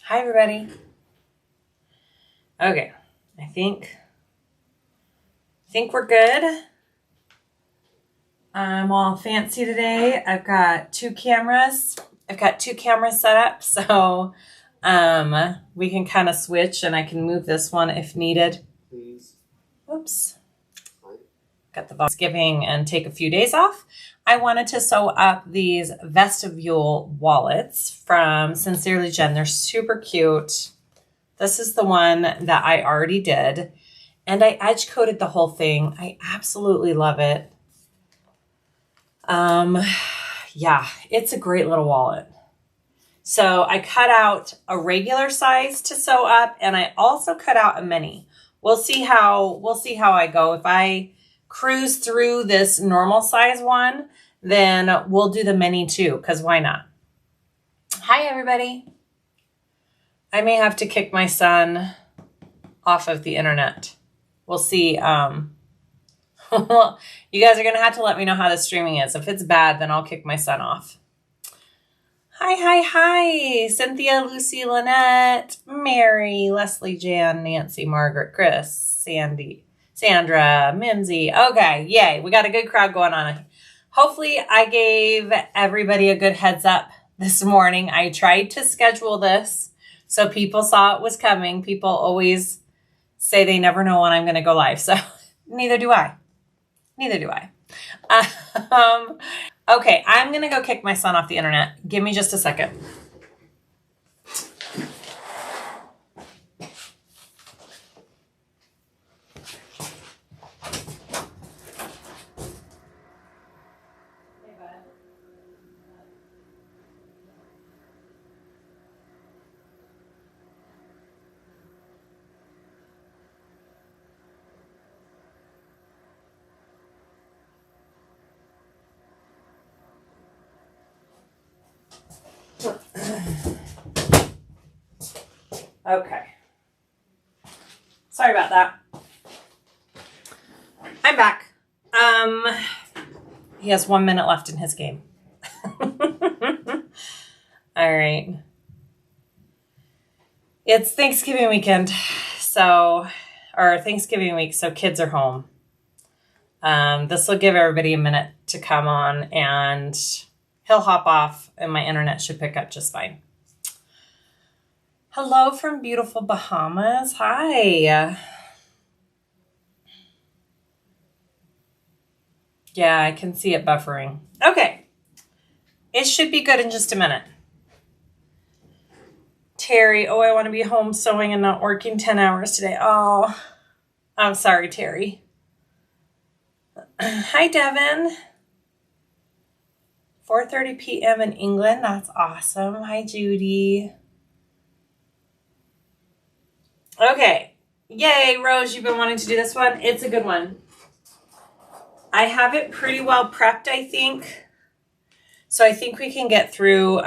Hi, everybody. Okay, I think we're good. I'm all fancy today. I've got two cameras. Set up, so we can kind of switch, and I can move this one if needed. Please. Oops. Got the Thanksgiving and take a few days off. I wanted to sew up these Vestibule wallets from Sincerely Jen. They're super cute. This is the one that I already did, and I edge coated the whole thing. I absolutely love it. Yeah, it's a great little wallet. So I cut out a regular size to sew up, and I also cut out a mini. We'll see how I go. If I cruise through this normal size one, then we'll do the mini too, because why not? Hi, everybody. I may have to kick my son off of the internet. We'll see. You guys are going to have to let me know how the streaming is. If it's bad, then I'll kick my son off. Hi. Cynthia, Lucy, Lynette, Mary, Leslie, Jan, Nancy, Margaret, Chris, Sandy, Sandra, Mimsy. Okay, yay. We got a good crowd going on. Hopefully I gave everybody a good heads up this morning. I tried to schedule this so people saw it was coming. People always say they never know when I'm going to go live. So neither do I. Okay, I'm going to go kick my son off the internet. Give me just a second. Okay. Sorry about that. I'm back. He has 1 minute left in his game. All right. It's Thanksgiving weekend, or Thanksgiving week, so kids are home. This will give everybody a minute to come on, and he'll hop off, and my internet should pick up just fine. Hello from beautiful Bahamas. Hi. Yeah, I can see it buffering. Okay. It should be good in just a minute. Terry, I want to be home sewing and not working 10 hours today. Oh, I'm sorry, Terry. Hi, Devin. 4:30 p.m. in England. That's awesome. Hi, Judy. Okay. Yay, Rose, you've been wanting to do this one. It's a good one. I have it pretty well prepped, I think. So I think we can get through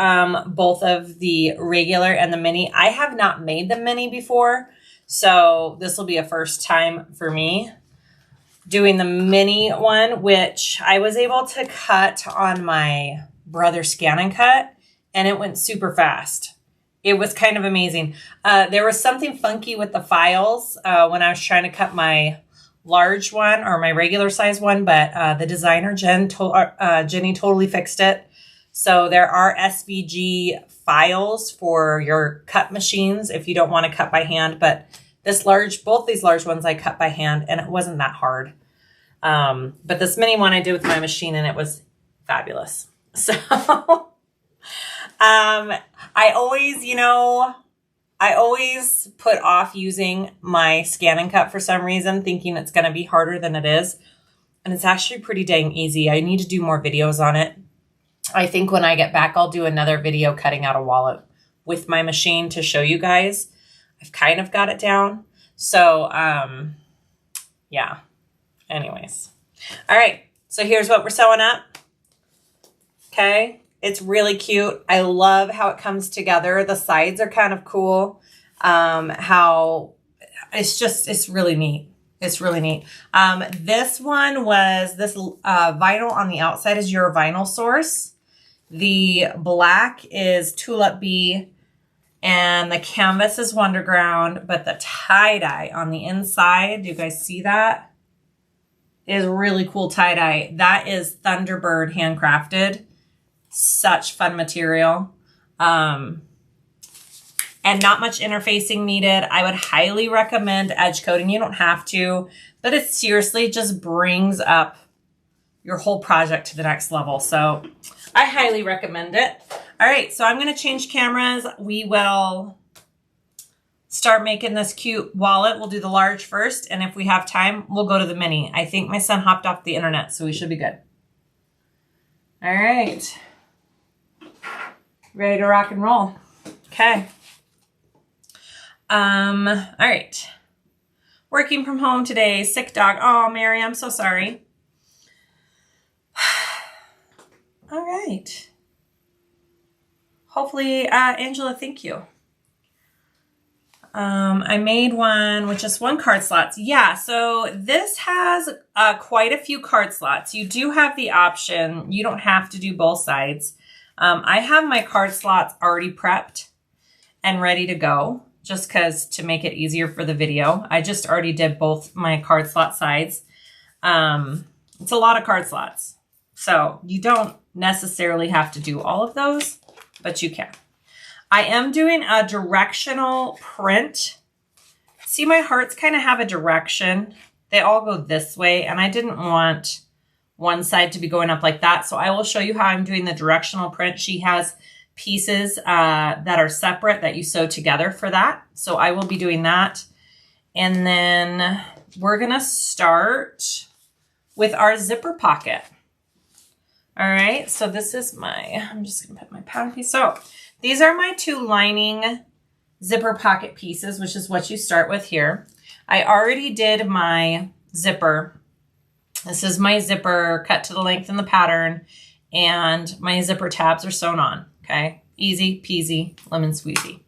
both of the regular and the mini. I have not made the mini before, so this will be a first time for me doing the mini one, which I was able to cut on my brother's Scan and Cut, and it went super fast. It was kind of amazing. There was something funky with the files when I was trying to cut my large one or my regular size one, but the designer, Jenny, totally fixed it. So there are SVG files for your cut machines if you don't want to cut by hand, but both these large ones I cut by hand, and it wasn't that hard. But this mini one I did with my machine, and it was fabulous. So I always put off using my Scan and Cut for some reason, thinking it's going to be harder than it is. And it's actually pretty dang easy. I need to do more videos on it. I think when I get back, I'll do another video cutting out a wallet with my machine to show you guys. I've kind of got it down. So, yeah. Anyways. All right. So here's what we're sewing up. Okay. It's really cute. I love how it comes together. The sides are kind of cool. It's really neat. It's really neat. This one was vinyl on the outside is your vinyl source. The black is Tulip Bee And the canvas is Wonderground, but the tie-dye on the inside, do you guys see that? Is really cool tie-dye. That is Thunderbird handcrafted. Such fun material. And not much interfacing needed. I would highly recommend edge coating. You don't have to, but it seriously just brings up your whole project to the next level. So I highly recommend it. All right, so I'm gonna change cameras. We will start making this cute wallet. We'll do the large first, and if we have time, we'll go to the mini. I think my son hopped off the internet, so we should be good. All right. Ready to rock and roll. Okay. All right. Working from home today, sick dog. Oh, Mary, I'm so sorry. All right. Hopefully, Angela, thank you. I made one with just one card slots. Yeah, so this has quite a few card slots. You do have the option. You don't have to do both sides. I have my card slots already prepped and ready to go just because to make it easier for the video. I just already did both my card slot sides. It's a lot of card slots. So you don't necessarily have to do all of those, but you can. I am doing a directional print. See, my hearts kind of have a direction. They all go this way, and I didn't want one side to be going up like that. So I will show you how I'm doing the directional print. She has pieces that are separate that you sew together for that. So I will be doing that. And then we're gonna start with our zipper pocket. All right, so this is I'm just gonna put my pattern piece. So these are my two lining zipper pocket pieces, which is what you start with here. I already did my zipper. This is my zipper cut to the length in the pattern, and my zipper tabs are sewn on, okay? Easy peasy, lemon squeezy.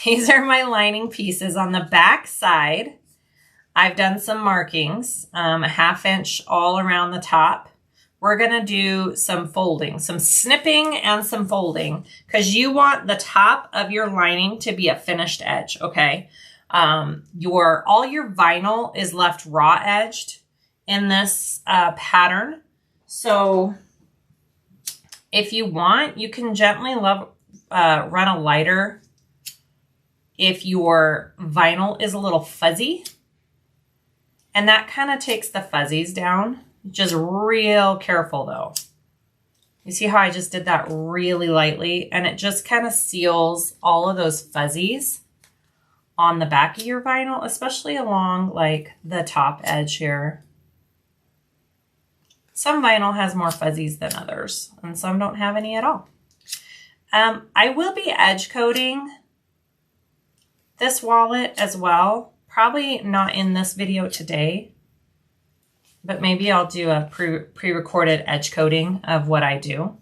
These are my lining pieces on the back side. I've done some markings, a 1/2 inch all around the top. We're gonna do some folding, some snipping and some folding, because you want the top of your lining to be a finished edge, okay? All your vinyl is left raw edged in this pattern. So if you want, you can gently run a lighter if your vinyl is a little fuzzy. And that kind of takes the fuzzies down. Just real careful though. You see how I just did that really lightly, and it just kind of seals all of those fuzzies on the back of your vinyl, especially along like the top edge here. Some vinyl has more fuzzies than others, and some don't have any at all. I will be edge coating this wallet as well. Probably not in this video today, but maybe I'll do a pre-recorded edge coating of what I do,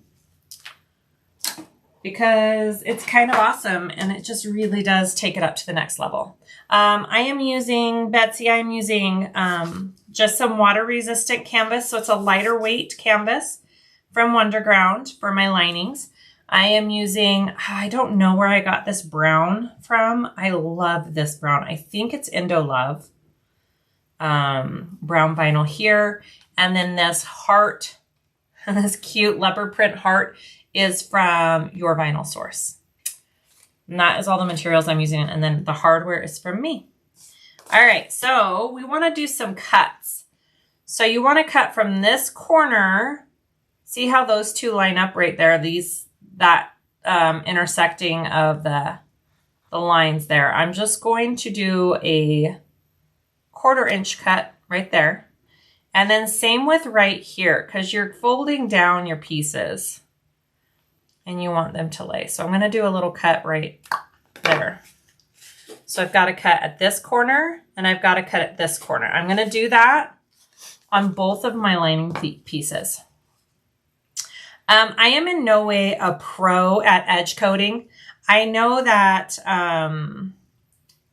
because it's kind of awesome and it just really does take it up to the next level. I am using, Betsy, I'm using just some water resistant canvas. So it's a lighter weight canvas from Wonderground for my linings. I am using, I don't know where I got this brown from. I love this brown. I think it's Indo Love. Brown vinyl here. And then this heart, this cute leopard print heart, is from Your Vinyl Source. And that is all the materials I'm using. And then the hardware is from me. All right, so we want to do some cuts. So you want to cut from this corner. See how those two line up right there? That intersecting of the lines there. I'm just going to do a 1/4 inch cut right there. And then same with right here, because you're folding down your pieces and you want them to lay. So I'm going to do a little cut right there. So I've got a cut at this corner and I've got a cut at this corner. I'm going to do that on both of my lining pieces. I am in no way a pro at edge coating. I know that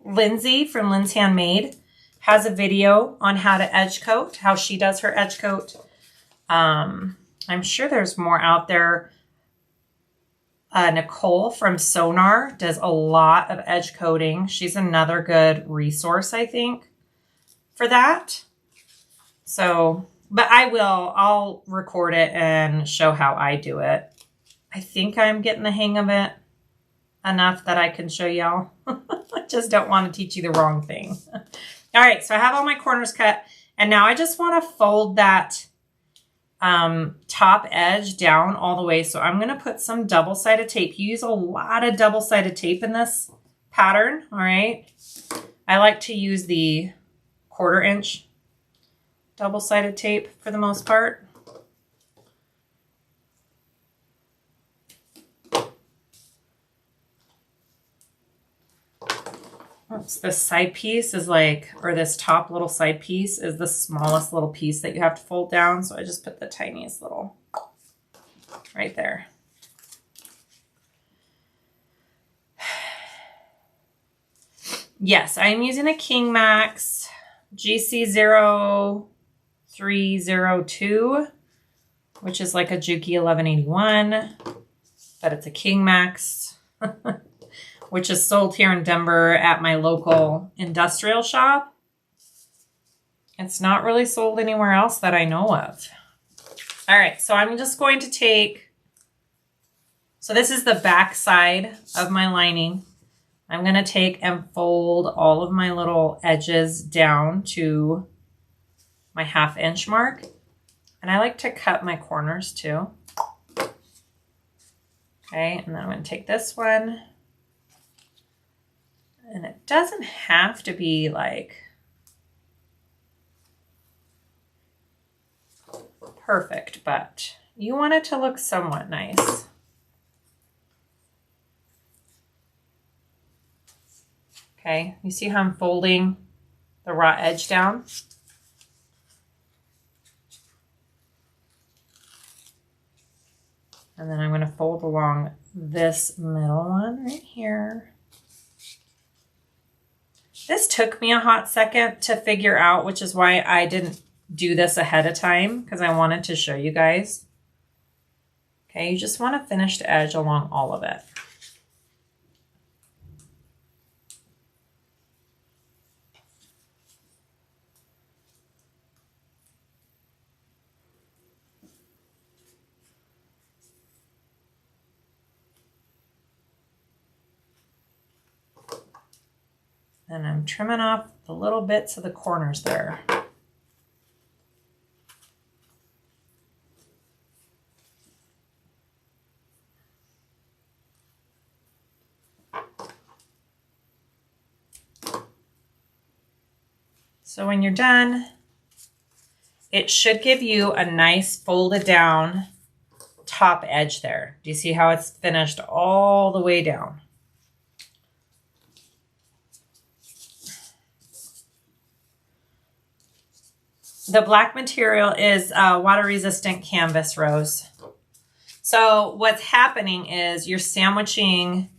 Lindsay from Lynn's Handmade has a video on how to edge coat, how she does her edge coat. I'm sure there's more out there. Nicole from Sonar does a lot of edge coating. She's another good resource, I think, for that. So, but I'll record it and show how I do it. I think I'm getting the hang of it enough that I can show y'all. I just don't want to teach you the wrong thing. All right, so I have all my corners cut, and now I just want to fold that top edge down all the way. So I'm going to put some double-sided tape. You use a lot of double-sided tape in this pattern, all right? I like to use the 1/4 inch double-sided tape for the most part. Oops, this side piece is like, or this top little side piece is the smallest little piece that you have to fold down. So I just put the tiniest little right there. Yes, I'm using a King Max GC0302, which is like a Juki 1181, but it's a King Max. Which is sold here in Denver at my local industrial shop. It's not really sold anywhere else that I know of. All right, so I'm just going to take, so this is the back side of my lining. I'm gonna take and fold all of my little edges down to my 1/2 inch mark. And I like to cut my corners too. Okay, and then I'm gonna take this one. And it doesn't have to be like perfect, but you want it to look somewhat nice. Okay, you see how I'm folding the raw edge down? And then I'm going to fold along this middle one right here. This took me a hot second to figure out, which is why I didn't do this ahead of time, because I wanted to show you guys. Okay, you just want a finished edge along all of it. And I'm trimming off the little bits of the corners there. So when you're done, it should give you a nice folded down top edge there. Do you see how it's finished all the way down? The black material is water resistant canvas rose. So what's happening is you're sandwiching,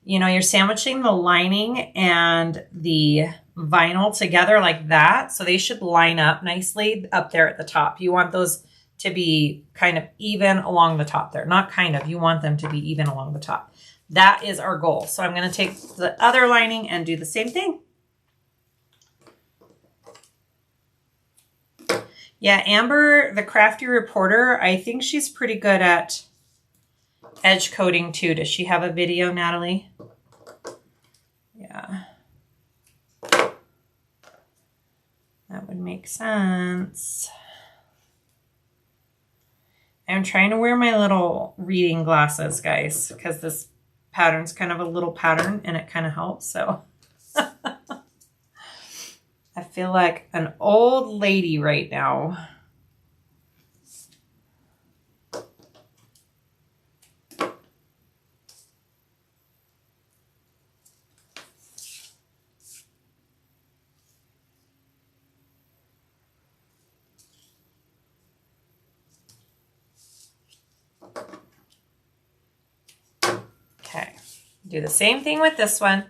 you're sandwiching the lining and the vinyl together like that. So they should line up nicely up there at the top. You want those to be kind of even along the top there. Not kind of, you want them to be even along the top. That is our goal. So I'm going to take the other lining and do the same thing. Yeah, Amber, the crafty reporter, I think she's pretty good at edge coating too. Does she have a video, Natalie? Yeah. That would make sense. I'm trying to wear my little reading glasses, guys, because this pattern's kind of a little pattern and it kind of helps, so. I feel like an old lady right now. Okay, do the same thing with this one.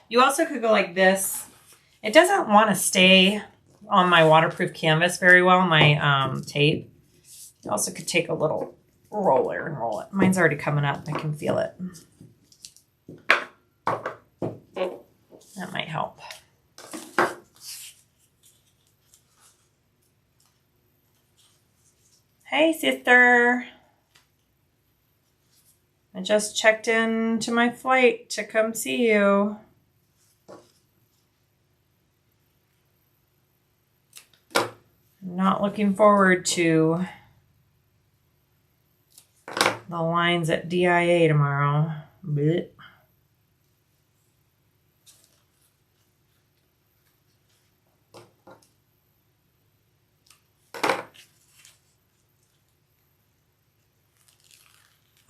You also could go like this. It doesn't want to stay on my waterproof canvas very well, my tape. You also could take a little roller and roll it. Mine's already coming up. I can feel it. That might help. Hey, sister. I just checked in to my flight to come see you. I'm not looking forward to the lines at DIA tomorrow. Blech.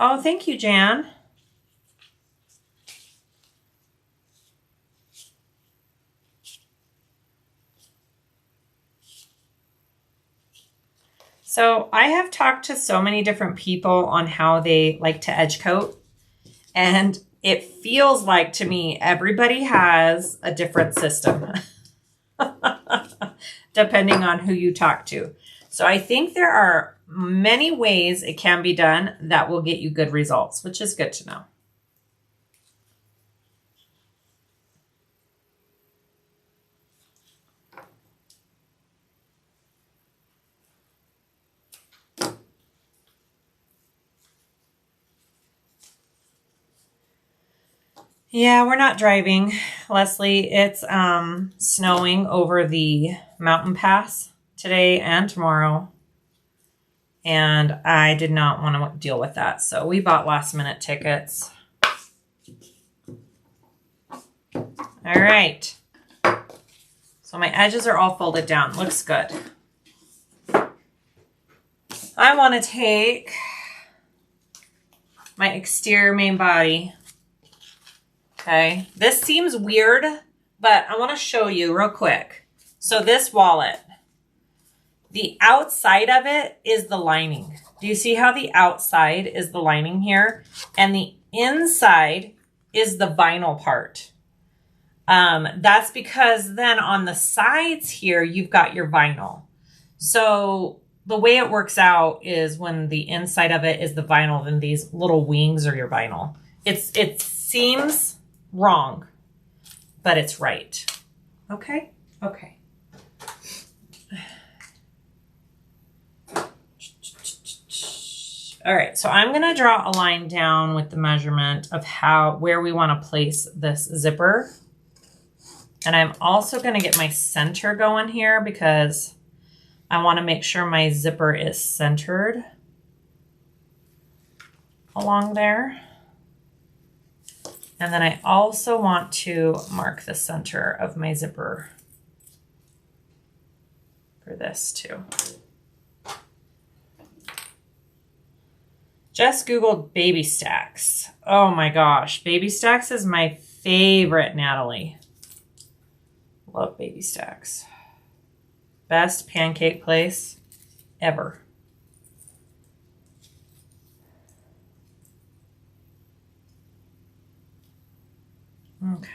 Oh, thank you, Jan. So I have talked to so many different people on how they like to edge coat, and it feels like to me everybody has a different system depending on who you talk to. So I think there are many ways it can be done that will get you good results, which is good to know. Yeah, we're not driving, Leslie. It's snowing over the mountain pass today and tomorrow. And I did not want to deal with that. So we bought last minute tickets. All right. So my edges are all folded down. Looks good. I want to take my exterior main body. Okay. This seems weird, but I want to show you real quick. So this wallet, the outside of it is the lining. Do you see how the outside is the lining here? And the inside is the vinyl part. That's because then on the sides here, you've got your vinyl. So the way it works out is when the inside of it is the vinyl, then these little wings are your vinyl. It seems wrong, but it's right. Okay? Okay. All right, so I'm going to draw a line down with the measurement of where we want to place this zipper. And I'm also going to get my center going here because I want to make sure my zipper is centered along there. And then I also want to mark the center of my zipper for this too. Just Googled baby stacks. Oh my gosh. Baby stacks is my favorite, Natalie. Love baby stacks. Best pancake place ever. Okay.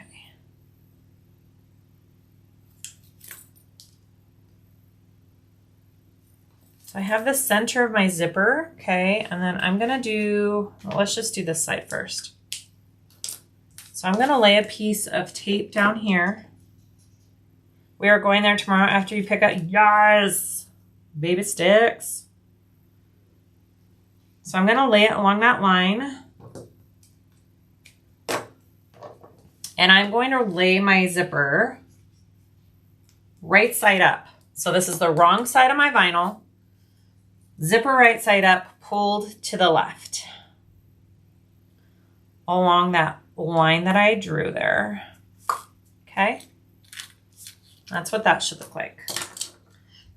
So I have the center of my zipper, okay, and then I'm gonna do, well, let's just do this side first. So I'm gonna lay a piece of tape down here. We are going there tomorrow after you pick up, yes, baby sticks. So I'm gonna lay it along that line. And I'm going to lay my zipper right side up. So this is the wrong side of my vinyl. Zipper right side up, pulled to the left. Along that line that I drew there. Okay? That's what that should look like.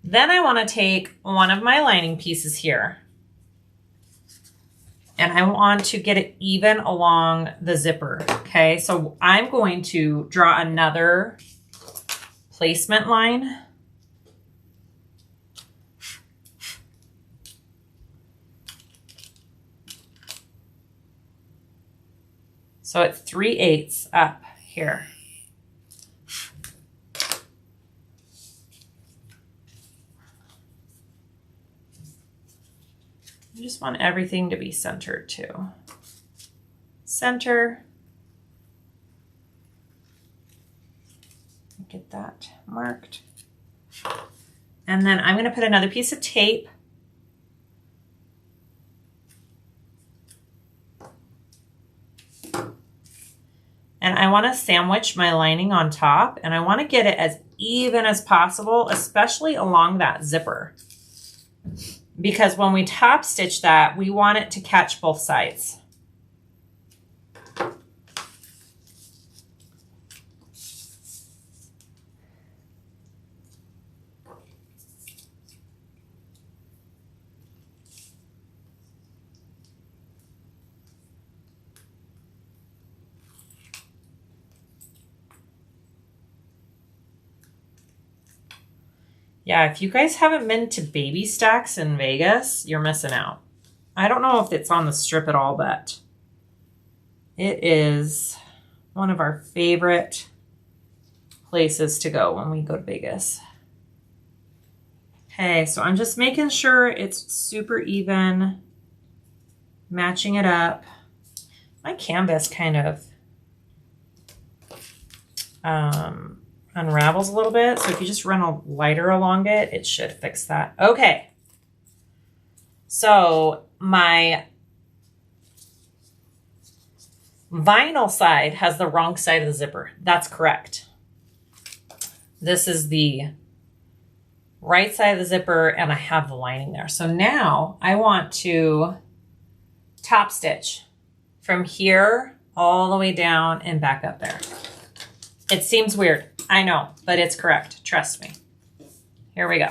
Then I want to take one of my lining pieces here. And I want to get it even along the zipper, okay? So I'm going to draw another placement line. So it's 3/8 up here. I'm just want everything to be centered too. Center. Get that marked. And then I'm going to put another piece of tape. And I want to sandwich my lining on top, and I want to get it as even as possible, especially along that zipper. Because when we top stitch that, we want it to catch both sides. Yeah, if you guys haven't been to Baby Stacks in Vegas, you're missing out. I don't know if it's on the strip at all, but it is one of our favorite places to go when we go to Vegas. Okay, so I'm just making sure it's super even, matching it up. My canvas kind of unravels a little bit, so if you just run a lighter along it, it should fix that. Okay, so my vinyl side has the wrong side of the zipper. That's correct. This is the right side of the zipper, and I have the lining there. So now I want to top stitch from here all the way down and back up there. It seems weird, I know, but it's correct. Trust me. Here we go.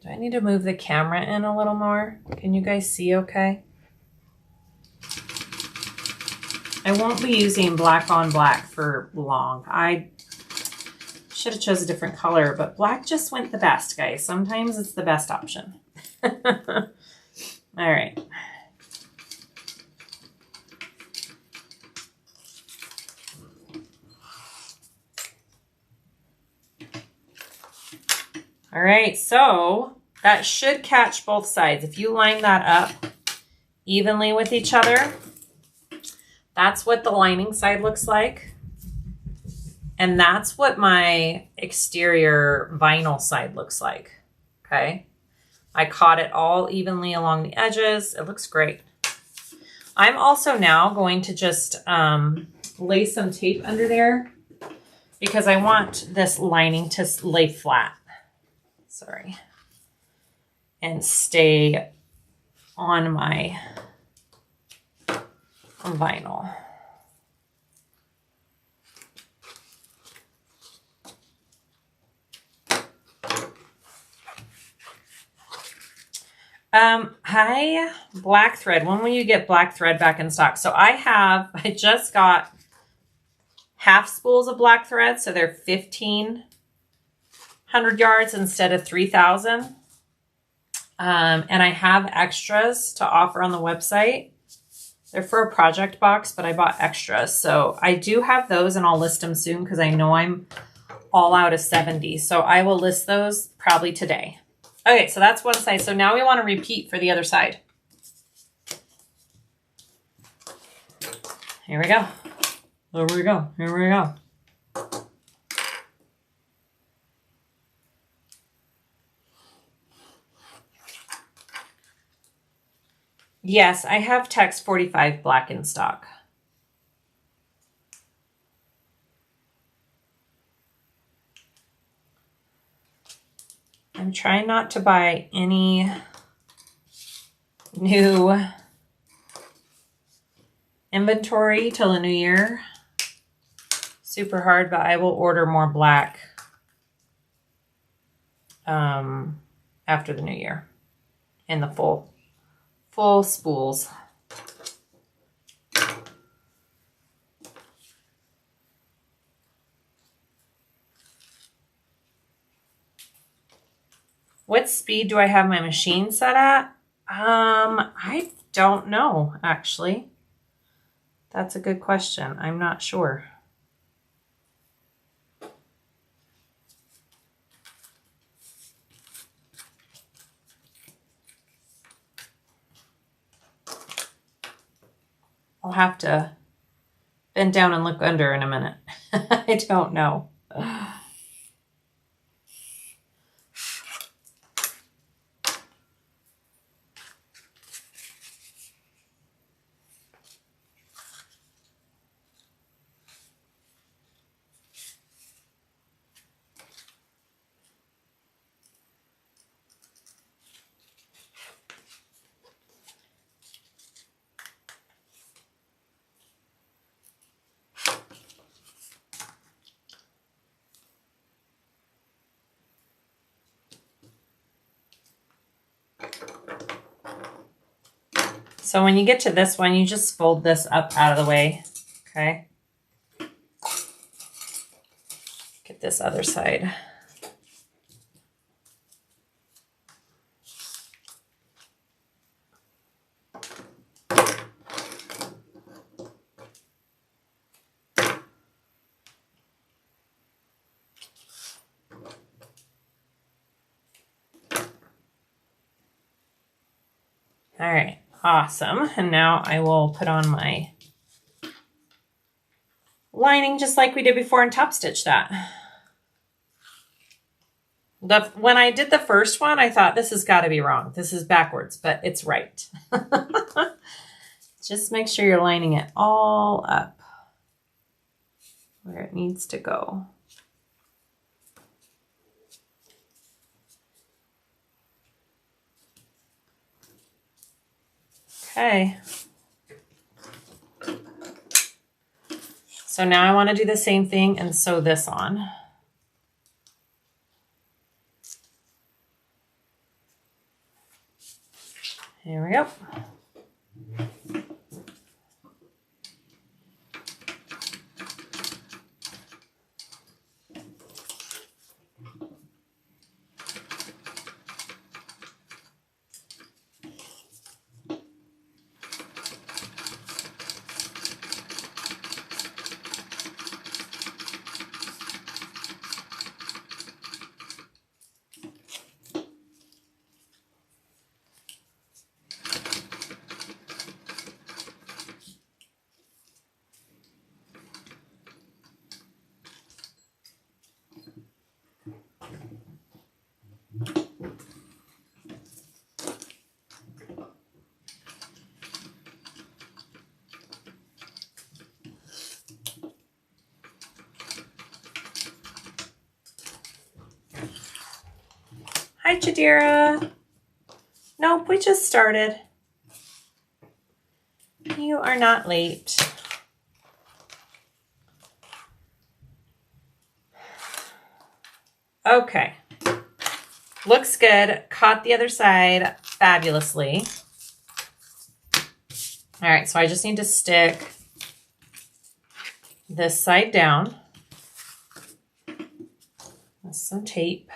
I need to move the camera in a little more. Can you guys see okay? I won't be using black on black for long. I should have chose a different color, but black just went the best, guys. Sometimes it's the best option. All right. All right, so that should catch both sides. If you line that up evenly with each other, that's what the lining side looks like. And that's what my exterior vinyl side looks like, okay? I caught it all evenly along the edges. It looks great. I'm also now going to just lay some tape under there because I want this lining to lay flat. Sorry. And stay on my vinyl. Hi, black thread. When will you get black thread back in stock? So I just got half spools of black thread. So they're 1,500 yards instead of 3,000. And I have extras to offer on the website. They're for a project box, but I bought extras. So I do have those and I'll list them soon because I know I'm all out of 70. So I will list those probably today. Okay, so that's one side. So now we want to repeat for the other side. Here we go. Here we go. Here we go. Yes, I have Text 45 black in stock. I'm trying not to buy any new inventory till the new year. Super hard, but I will order more black after the new year in the full spools. What speed do I have my machine set at? I don't know, actually. That's a good question. I'm not sure. I'll have to bend down and look under in a minute. I don't know. So when you get to this one, you just fold this up out of the way, okay? Get this other side. All right. Awesome. And now I will put on my lining just like we did before and top stitch that. When I did the first one, I thought this has got to be wrong. This is backwards, but it's right. Just make sure you're lining it all up where it needs to go. Okay. So now I want to do the same thing and sew this on. Here we go. Hi, Jadira. Nope, we just started. You are not late. Okay. Looks good. Caught the other side fabulously. All right, so I just need to stick this side down with some tape.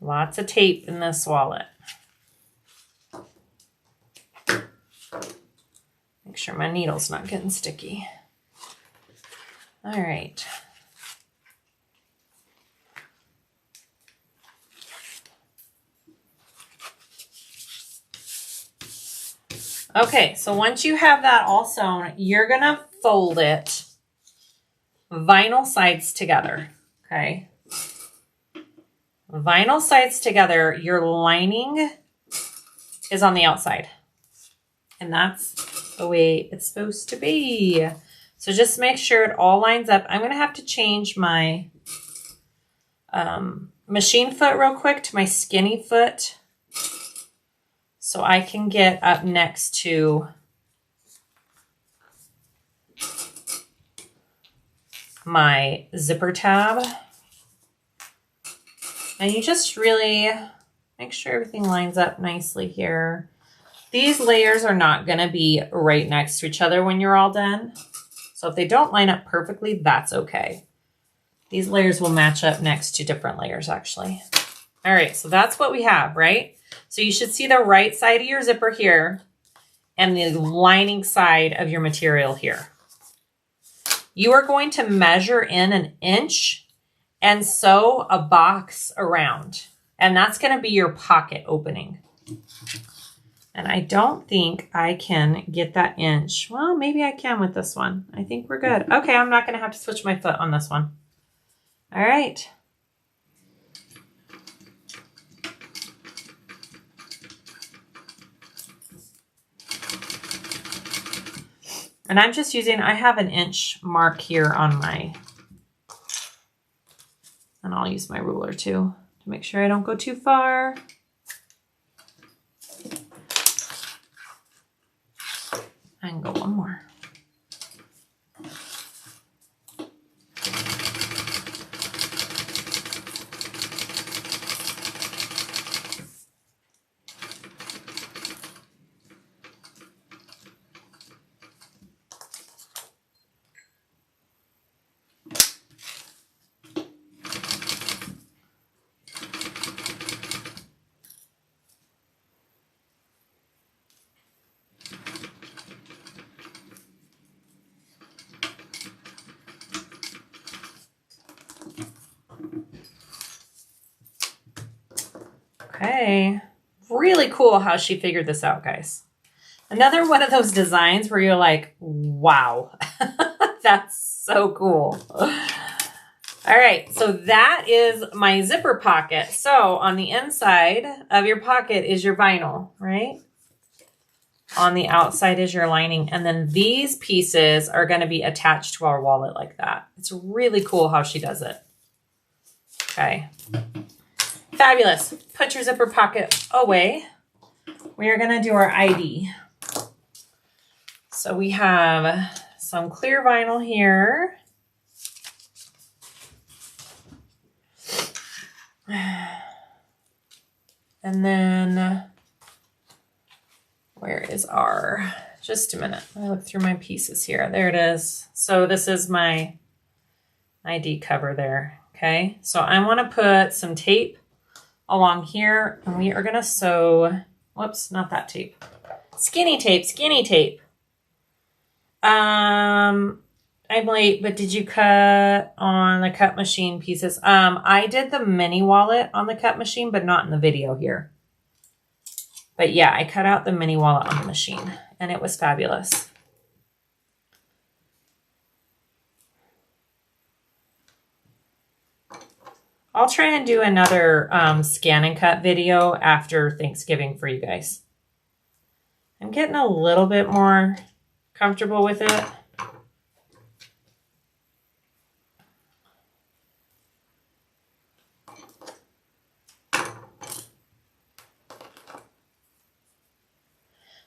Lots of tape in this wallet. Make sure my needle's not getting sticky. All right. Okay, so once you have that all sewn, you're gonna fold it vinyl sides together, okay? Vinyl sides together, your lining is on the outside. And that's the way it's supposed to be. So just make sure it all lines up. I'm going to have to change my machine foot real quick to my skinny foot. so I can get up next to my zipper tab. And you just really make sure everything lines up nicely here. These layers are not going to be right next to each other when you're all done. So if they don't line up perfectly, that's okay. These layers will match up next to different layers actually. All right, so that's what we have, right? So you should see the right side of your zipper here and the lining side of your material here. You are going to measure in 1 inch and sew a box around. And that's going to be your pocket opening. And I don't think I can get that inch. Well, maybe I can with this one. I think we're good. Okay, I'm not going to have to switch my foot on this one. All right. And I'm just using, I have 1 inch mark here on my, and I'll use my ruler too to make sure I don't go too far. I can go one more. Okay, really cool how she figured this out, guys. Another one of those designs where you're like, wow, that's so cool. All right, so that is my zipper pocket. So on the inside of your pocket is your vinyl, right? On the outside is your lining. And then these pieces are going to be attached to our wallet like that. It's really cool how she does it. Okay. Fabulous. Put your zipper pocket away. We are going to do our ID. So we have some clear vinyl here. And then where is our, just a minute. Let me look through my pieces here. There it is. So this is my ID cover there. Okay. So I want to put some tape along here, and we are going to sew, whoops, not that tape. Skinny tape, skinny tape. I'm late, but did you cut on the cut machine pieces? I did the mini wallet on the cut machine, but not in the video here. But yeah, I cut out the mini wallet on the machine, and it was fabulous. I'll try and do another scan and cut video after Thanksgiving for you guys. I'm getting a little bit more comfortable with it.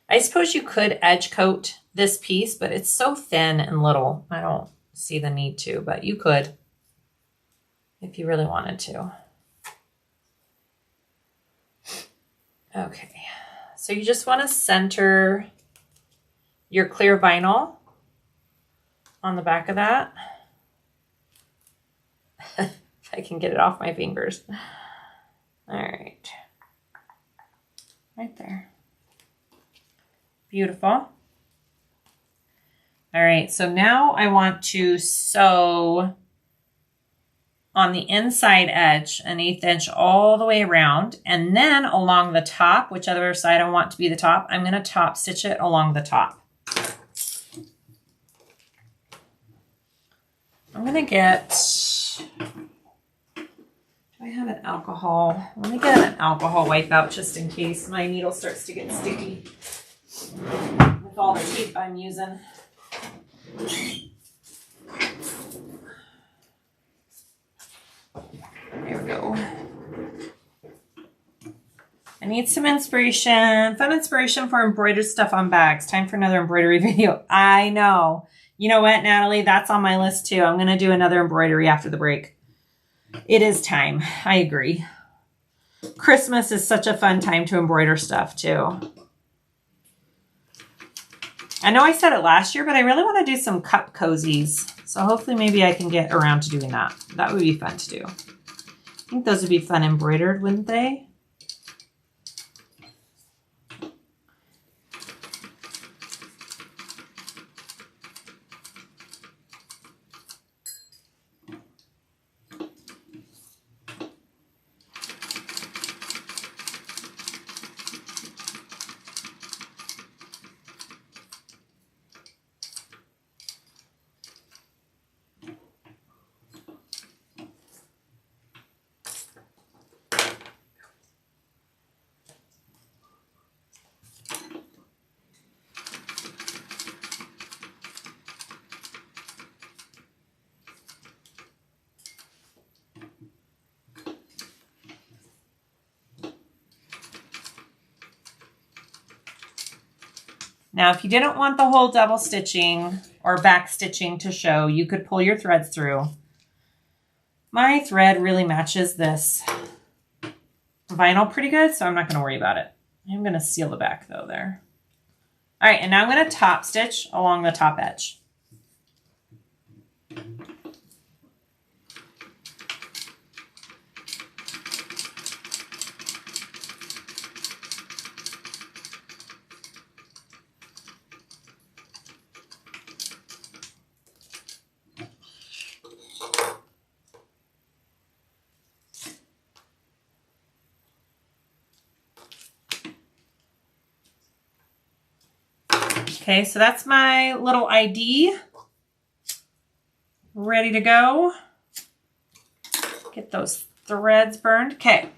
I suppose you could edge coat this piece, but it's so thin and little. I don't see the need to, but you could if you really wanted to. Okay, so you just want to center your clear vinyl on the back of that. If I can get it off my fingers. All right, right there. Beautiful. All right, so now I want to sew on the inside edge, 1/8 inch all the way around, and then along the top, whichever side I want to be the top, I'm going to top stitch it along the top. I'm going to get, do I have an alcohol? Let me get an alcohol wipe out just in case my needle starts to get sticky with all the tape I'm using. There we go. And need some inspiration, fun inspiration for embroidered stuff on bags. Time for another embroidery video. I know. You know what, Natalie? That's on my list too. I'm going to do another embroidery after the break. It is time. I agree. Christmas is such a fun time to embroider stuff too. I know I said it last year, but I really want to do some cup cozies. So hopefully maybe I can get around to doing that. That would be fun to do. I think those would be fun embroidered, wouldn't they? Now, if you didn't want the whole double stitching or back stitching to show, you could pull your threads through. My thread really matches this vinyl pretty good, so I'm not going to worry about it. I'm going to seal the back though there. All right, and now I'm going to top stitch along the top edge. Okay, so that's my little ID. Ready to go. Get those threads burned. Okay,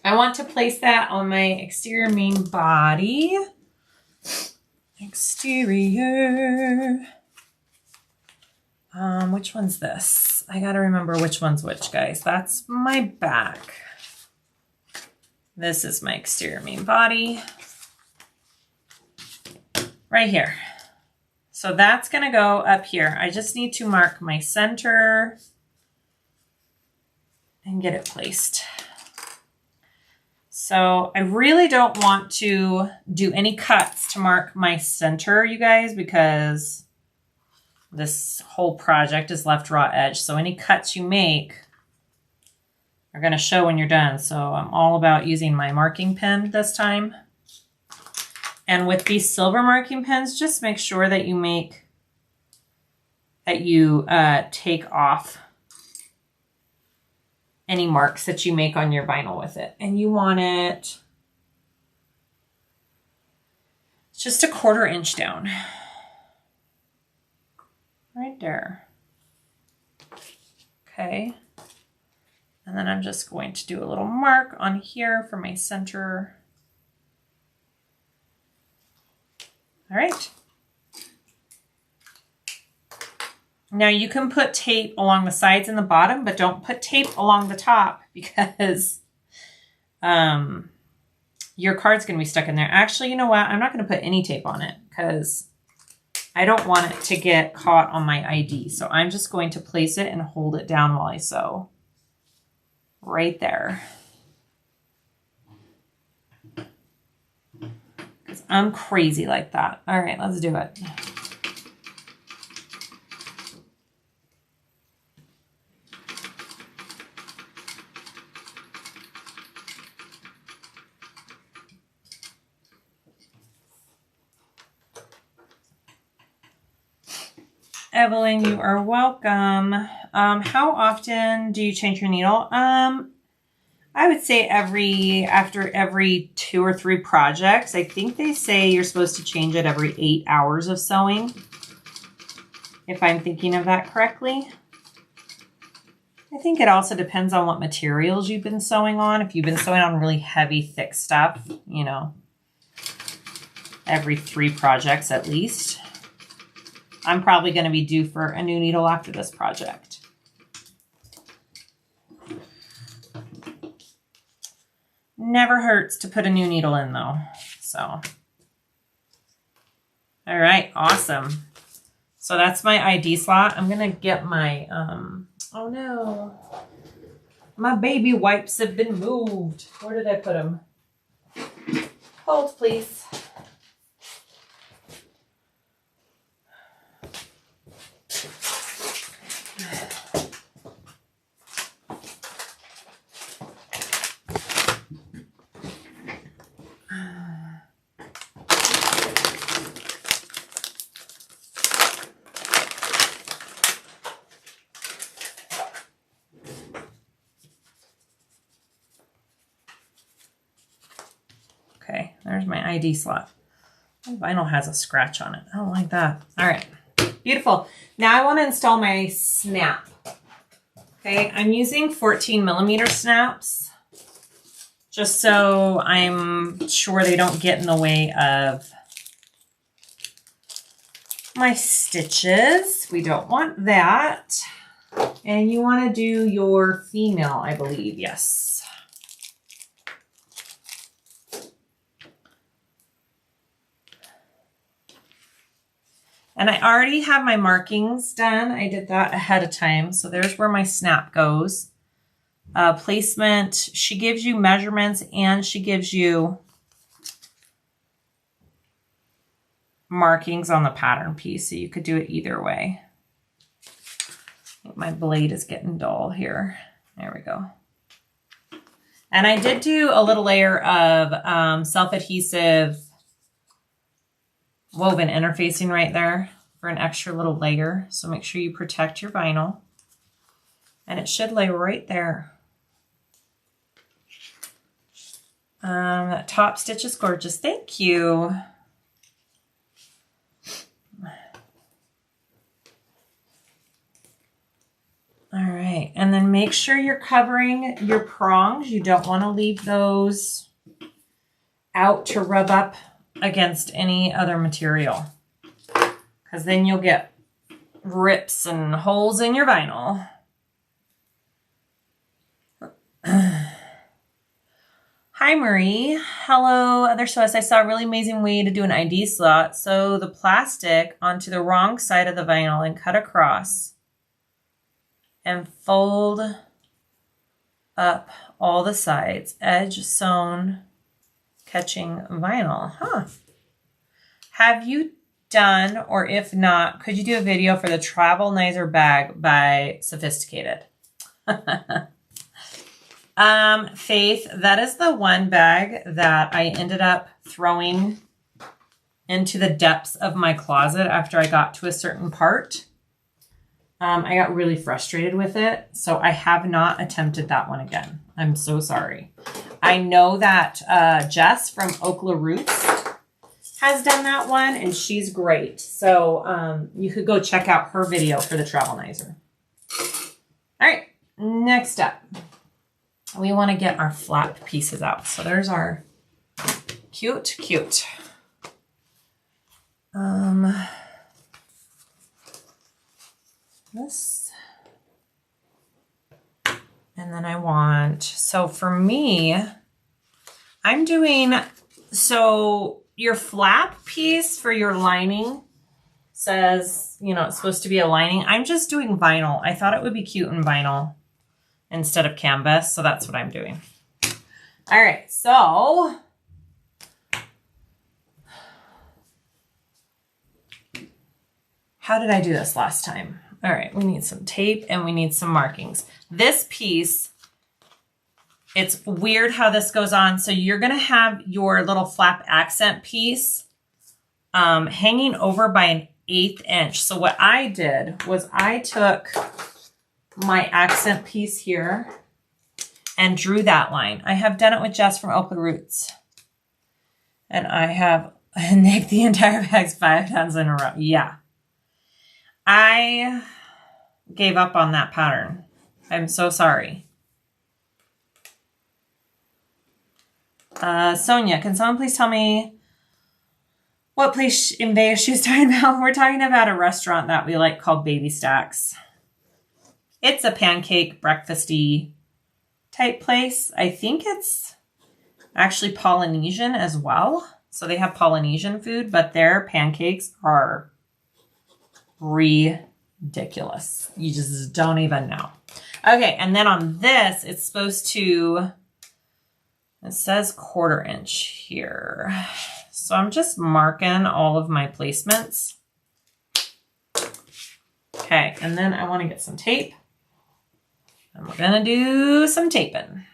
I want to place that on my exterior main body. Exterior. Which one's this? I gotta remember which one's which, guys. That's my back. This is my exterior main body. Right here. So that's going to go up here. I just need to mark my center and get it placed. So I really don't want to do any cuts to mark my center, you guys, because this whole project is left raw edge. So any cuts you make are going to show when you're done. So I'm all about using my marking pen this time. And with these silver marking pens, just make sure that you take off any marks that you make on your vinyl with it. And you want it just a 1/4 inch down. Right there. Okay. And then I'm just going to do a little mark on here for my center. All right. Now you can put tape along the sides and the bottom, but don't put tape along the top because your card's going to be stuck in there. Actually, you know what? I'm not going to put any tape on it because I don't want it to get caught on my ID. So I'm just going to place it and hold it down while I sew. Right there. I'm crazy like that. All right, let's do it. Evelyn, you are welcome. How often do you change your needle? I would say after every 2 or 3 projects. I think they say you're supposed to change it every 8 hours of sewing, if I'm thinking of that correctly. I think it also depends on what materials you've been sewing on. If you've been sewing on really heavy, thick stuff, you know, every 3 projects at least. I'm probably going to be due for a new needle after this Never hurts to put a new needle in though. So, all right, awesome. So that's my ID slot. I'm gonna get my, oh no. My baby wipes have been moved. Where did I put them? Hold, please. Okay, there's my ID slot. My vinyl has a scratch on it. I don't like that. All right, beautiful. Now I want to install my snap. Okay, I'm using 14mm snaps just so I'm sure they don't get in the way of my stitches. We don't want that. And you want to do your female, I believe. Yes. And I already have my markings done. I did that ahead of time. So there's where my snap goes. Placement, she gives you measurements and she gives you markings on the pattern piece. So you could do it either way. I think my blade is getting dull here. There we go. And I did do a little layer of self-adhesive woven interfacing right there for an extra little layer. So make sure you protect your vinyl. And it should lay right there. That top stitch is gorgeous. Thank you. All right, and then make sure you're covering your prongs. You don't want to leave those out to rub up against any other material, because then you'll get rips and holes in your vinyl. Hi, Marie. Hello, Other Sewist. I saw a really amazing way to do an ID slot. Sew the plastic onto the wrong side of the vinyl and cut across and fold up all the sides. Edge sewn, catching vinyl. Huh. Have you done, or if not, could you do a video for the Travelnizer bag by Sophisticated? Faith, that is the one bag that I ended up throwing into the depths of my closet after I got to a certain part. I got really frustrated with it, so I have not attempted that one again. I'm so sorry. I know that Jess from Okla Roots has done that one, and she's great. So you could go check out her video for the Travelnizer. All right, next up, we want to get our flap pieces out. So there's our cute. This. And then I want, so for me, I'm doing, so your flap piece for your lining says, you know, it's supposed to be a lining. I'm just doing vinyl. I thought it would be cute in vinyl instead of canvas, so that's what I'm doing. All right, so how did I do this last time? All right, we need some tape and we need some markings. This piece, it's weird how this goes on. So you're gonna have your little flap accent piece hanging over by 1/8 inch. So what I did was I took my accent piece here and drew that line. I have done it with Jess from Okla Roots. And I have nicked the entire bags 5 times in a row. Yeah. I gave up on that pattern. I'm so sorry. Sonia, can someone please tell me what place in Vegas she's talking about? We're talking about a restaurant that we like called Baby Stacks. It's a pancake breakfasty type place. I think it's actually Polynesian as well. So they have Polynesian food, but their pancakes are ridiculous. You just don't even know. Okay, and then on this, it's supposed to, it says 1/4 inch here. So I'm just marking all of my placements. Okay, and then I want to get some tape. And we're going to do some taping.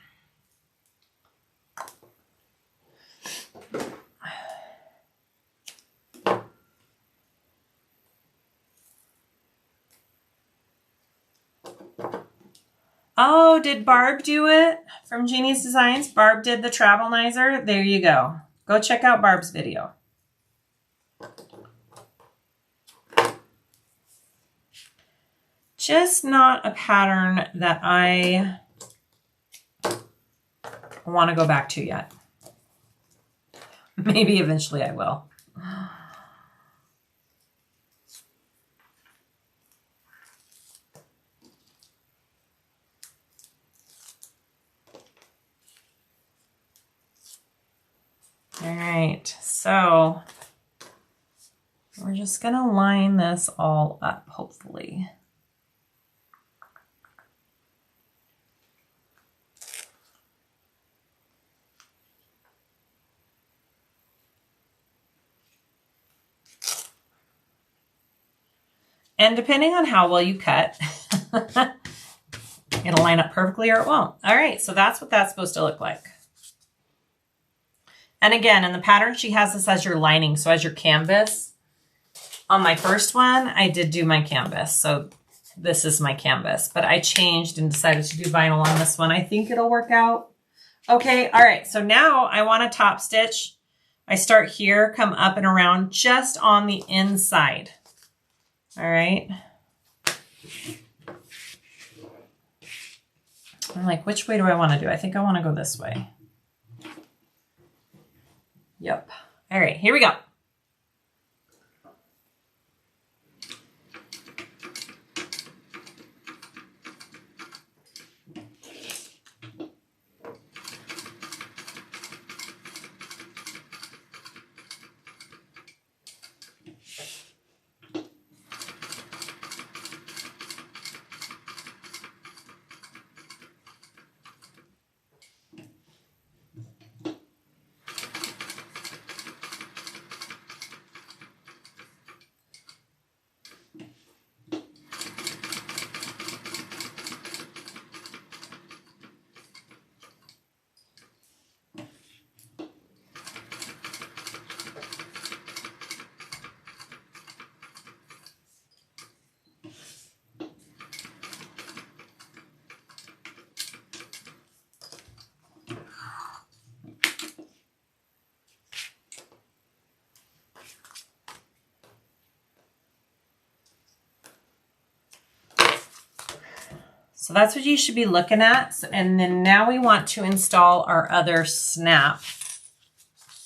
Oh, did Barb do it from Genius Designs? Barb did the Travelnizer. There you go. Go check out Barb's video. Just not a pattern that I want to go back to yet. Maybe eventually I will. All right, so we're just gonna line this all up, hopefully. And depending on how well you cut, it'll line up perfectly or it won't. All right, so that's what that's supposed to look like. And again, in the pattern, she has this as your lining, so as your canvas. On my first one, I did do my canvas, so this is my canvas. But I changed and decided to do vinyl on this one. I think it'll work out. Okay, all right, so now I want to top stitch. I start here, come up and around just on the inside. All right. I'm like, which way do I want to do? I think I want to go this way. Yep. All right, here we go. So that's what you should be looking at. And then now we want to install our other snap.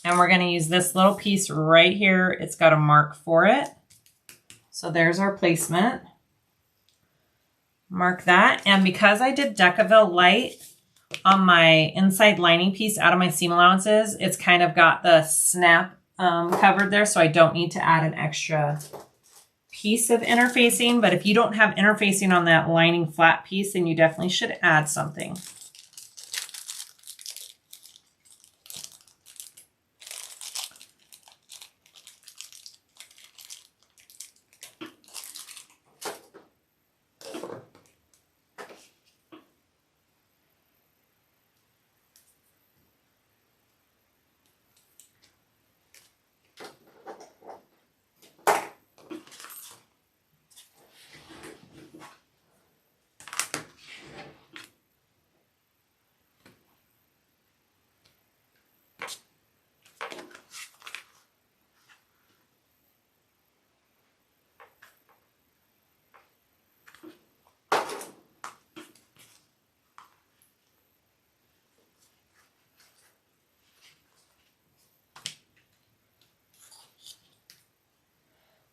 And we're going to use this little piece right here. It's got a mark for it. So there's our placement. Mark that. And because I did Decaville Light on my inside lining piece out of my seam allowances, it's kind of got the snap covered there. So I don't need to add an extra piece of interfacing, but if you don't have interfacing on that lining flat piece, then you definitely should add something.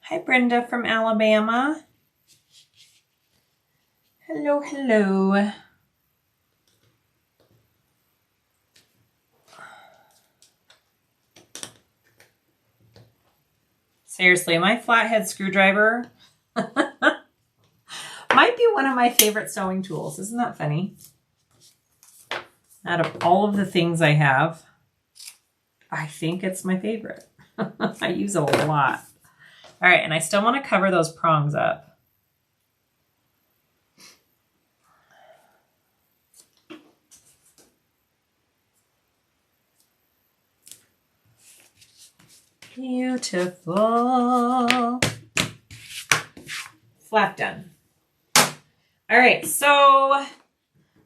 Hi, Brenda from Alabama. Hello, hello. Seriously, my flathead screwdriver might be one of my favorite sewing tools. Isn't that funny? Out of all of the things I have, I think it's my favorite. I use it a lot. All right, and I still want to cover those prongs up. Beautiful. Flap done. All right, so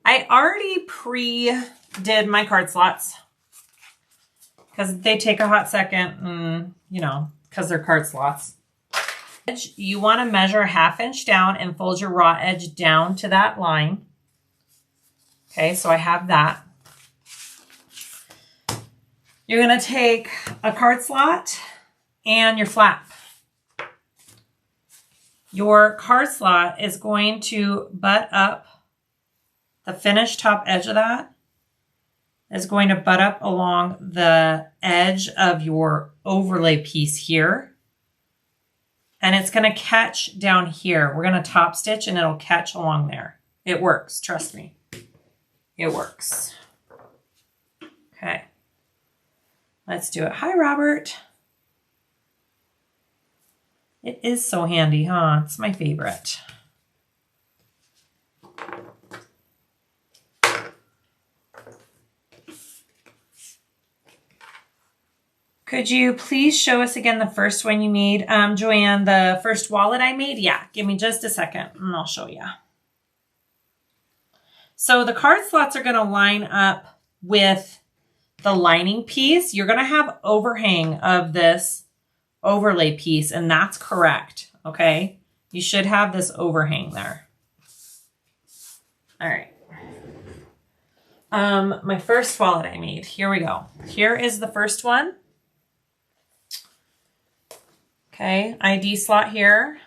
I already pre-did my card slots because they take a hot second, and, you know, because they're card slots. You want to measure 1/2 inch down and fold your raw edge down to that line. Okay, so I have that. You're going to take a card slot and your flap. Your card slot is going to butt up. The finished top edge of that is going to butt up along the edge of your overlay piece here. And it's going to catch down here. We're going to top stitch and it'll catch along there. It works, trust me. It works. Okay. Let's do it. Hi, Robert. It is so handy, huh? It's my favorite. Could you please show us again the first one you made? Joanne, the first wallet I made? Yeah, give me just a second and I'll show you. So the card slots are going to line up with the lining piece. You're going to have overhang of this overlay piece, and that's correct, okay? You should have this overhang there. All right. My first wallet I made. Here we go. Here is the first one. Okay, ID slot here.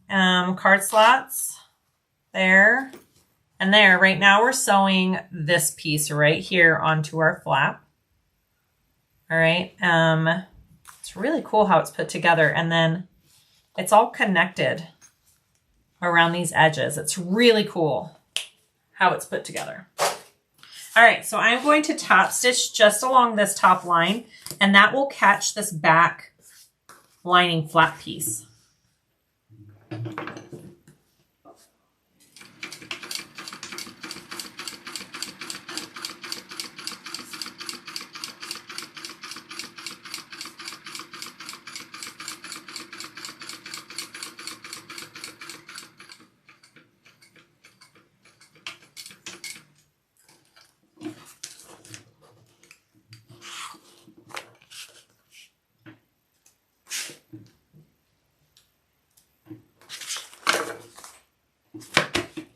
Card slots there and there. Right now we're sewing this piece right here onto our flap. All right. It's really cool how it's put together, and then it's all connected around these edges. It's really cool how it's put together. All right, so I'm going to top stitch just along this top line, and that will catch this back lining flap piece.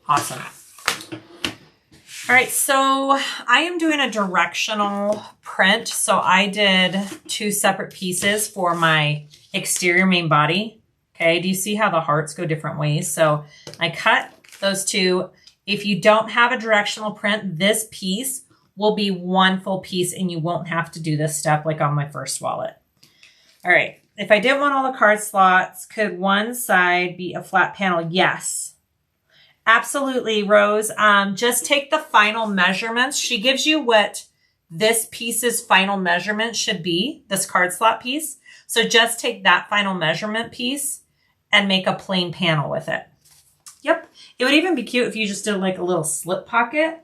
Awesome. All right, so I am doing a directional print. So I did 2 separate pieces for my exterior main body. Okay, do you see how the hearts go different ways? So I cut those 2. If you don't have a directional print, this piece will be one full piece and you won't have to do this step like on my first wallet. All right, if I didn't want all the card slots, could one side be a flat panel? Yes. Absolutely, Rose. Just take the final measurements. She gives you what this piece's final measurement should be, this card slot piece. So just take that final measurement piece and make a plain panel with it. Yep. It would even be cute if you just did like a little slip pocket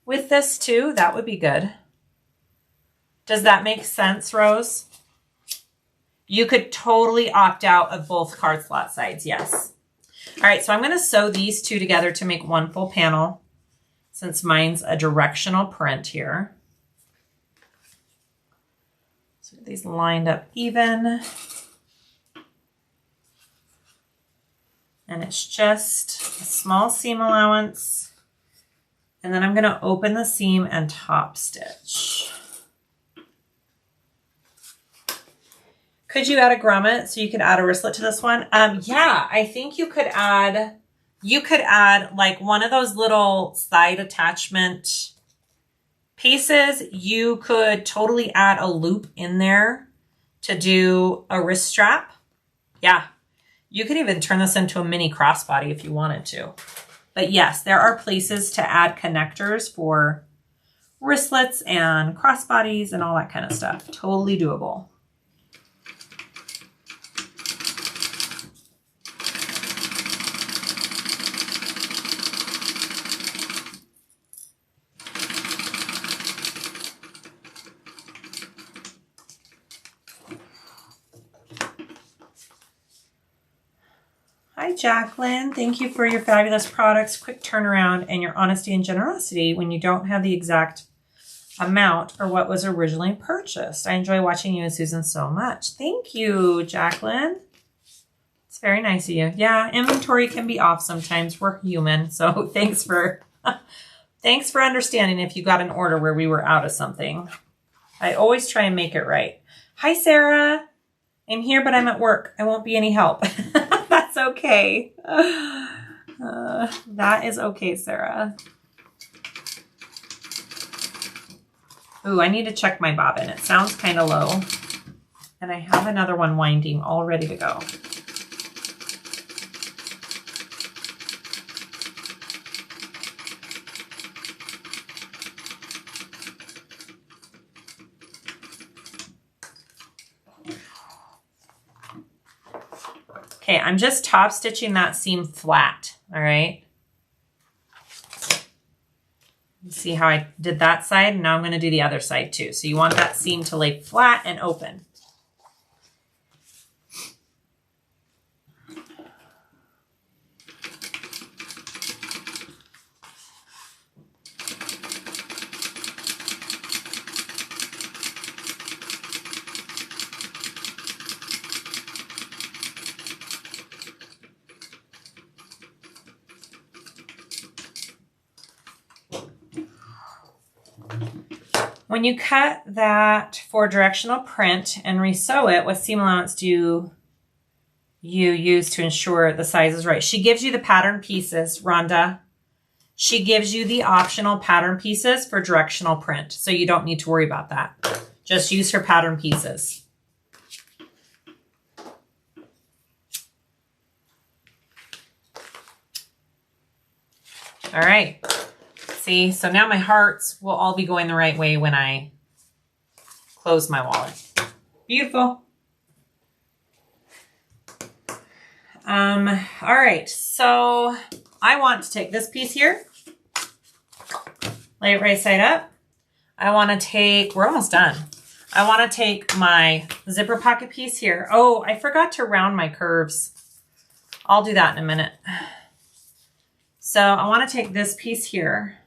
with this too. That would be good. Does that make sense, Rose? You could totally opt out of both card slot sides. Yes. All right, so I'm going to sew these 2 together to make one full panel since mine's a directional print here. So get these lined up even. And it's just a small seam allowance. And then I'm going to open the seam and top stitch. Could you add a grommet so you could add a wristlet to this one? Yeah, I think you could add like one of those little side attachment pieces. You could totally add a loop in there to do a wrist strap. Yeah, you could even turn this into a mini crossbody if you wanted to. But yes, there are places to add connectors for wristlets and crossbodies and all that kind of stuff. Totally doable. Hi, Jacqueline. Thank you for your fabulous products, quick turnaround, and your honesty and generosity when you don't have the exact amount or what was originally purchased. I enjoy watching you and Susan so much. Thank you, Jacqueline. It's very nice of you. Yeah, inventory can be off sometimes. We're human, so thanks for understanding if you got an order where we were out of something. I always try and make it right. Hi, Sarah. I'm here, but I'm at work. I won't be any help. That's okay. That is okay, Sarah. Ooh, I need to check my bobbin. It sounds kind of low. And I have another one winding all ready to go. Okay, I'm just top stitching that seam flat, all right? See how I did that side? Now I'm going to do the other side too. So you want that seam to lay flat and open. When you cut that for directional print and resew it, what seam allowance do you use to ensure the size is right? She gives you the pattern pieces, Rhonda. She gives you the optional pattern pieces for directional print, so you don't need to worry about that. Just use her pattern pieces. All right. See, so now my hearts will all be going the right way when I close my wallet. Beautiful. All right, so I want to take this piece here, lay it right side up. I want to take, we're almost done. I want to take my zipper pocket piece here. Oh, I forgot to round my curves. I'll do that in a minute. So I want to take this piece here.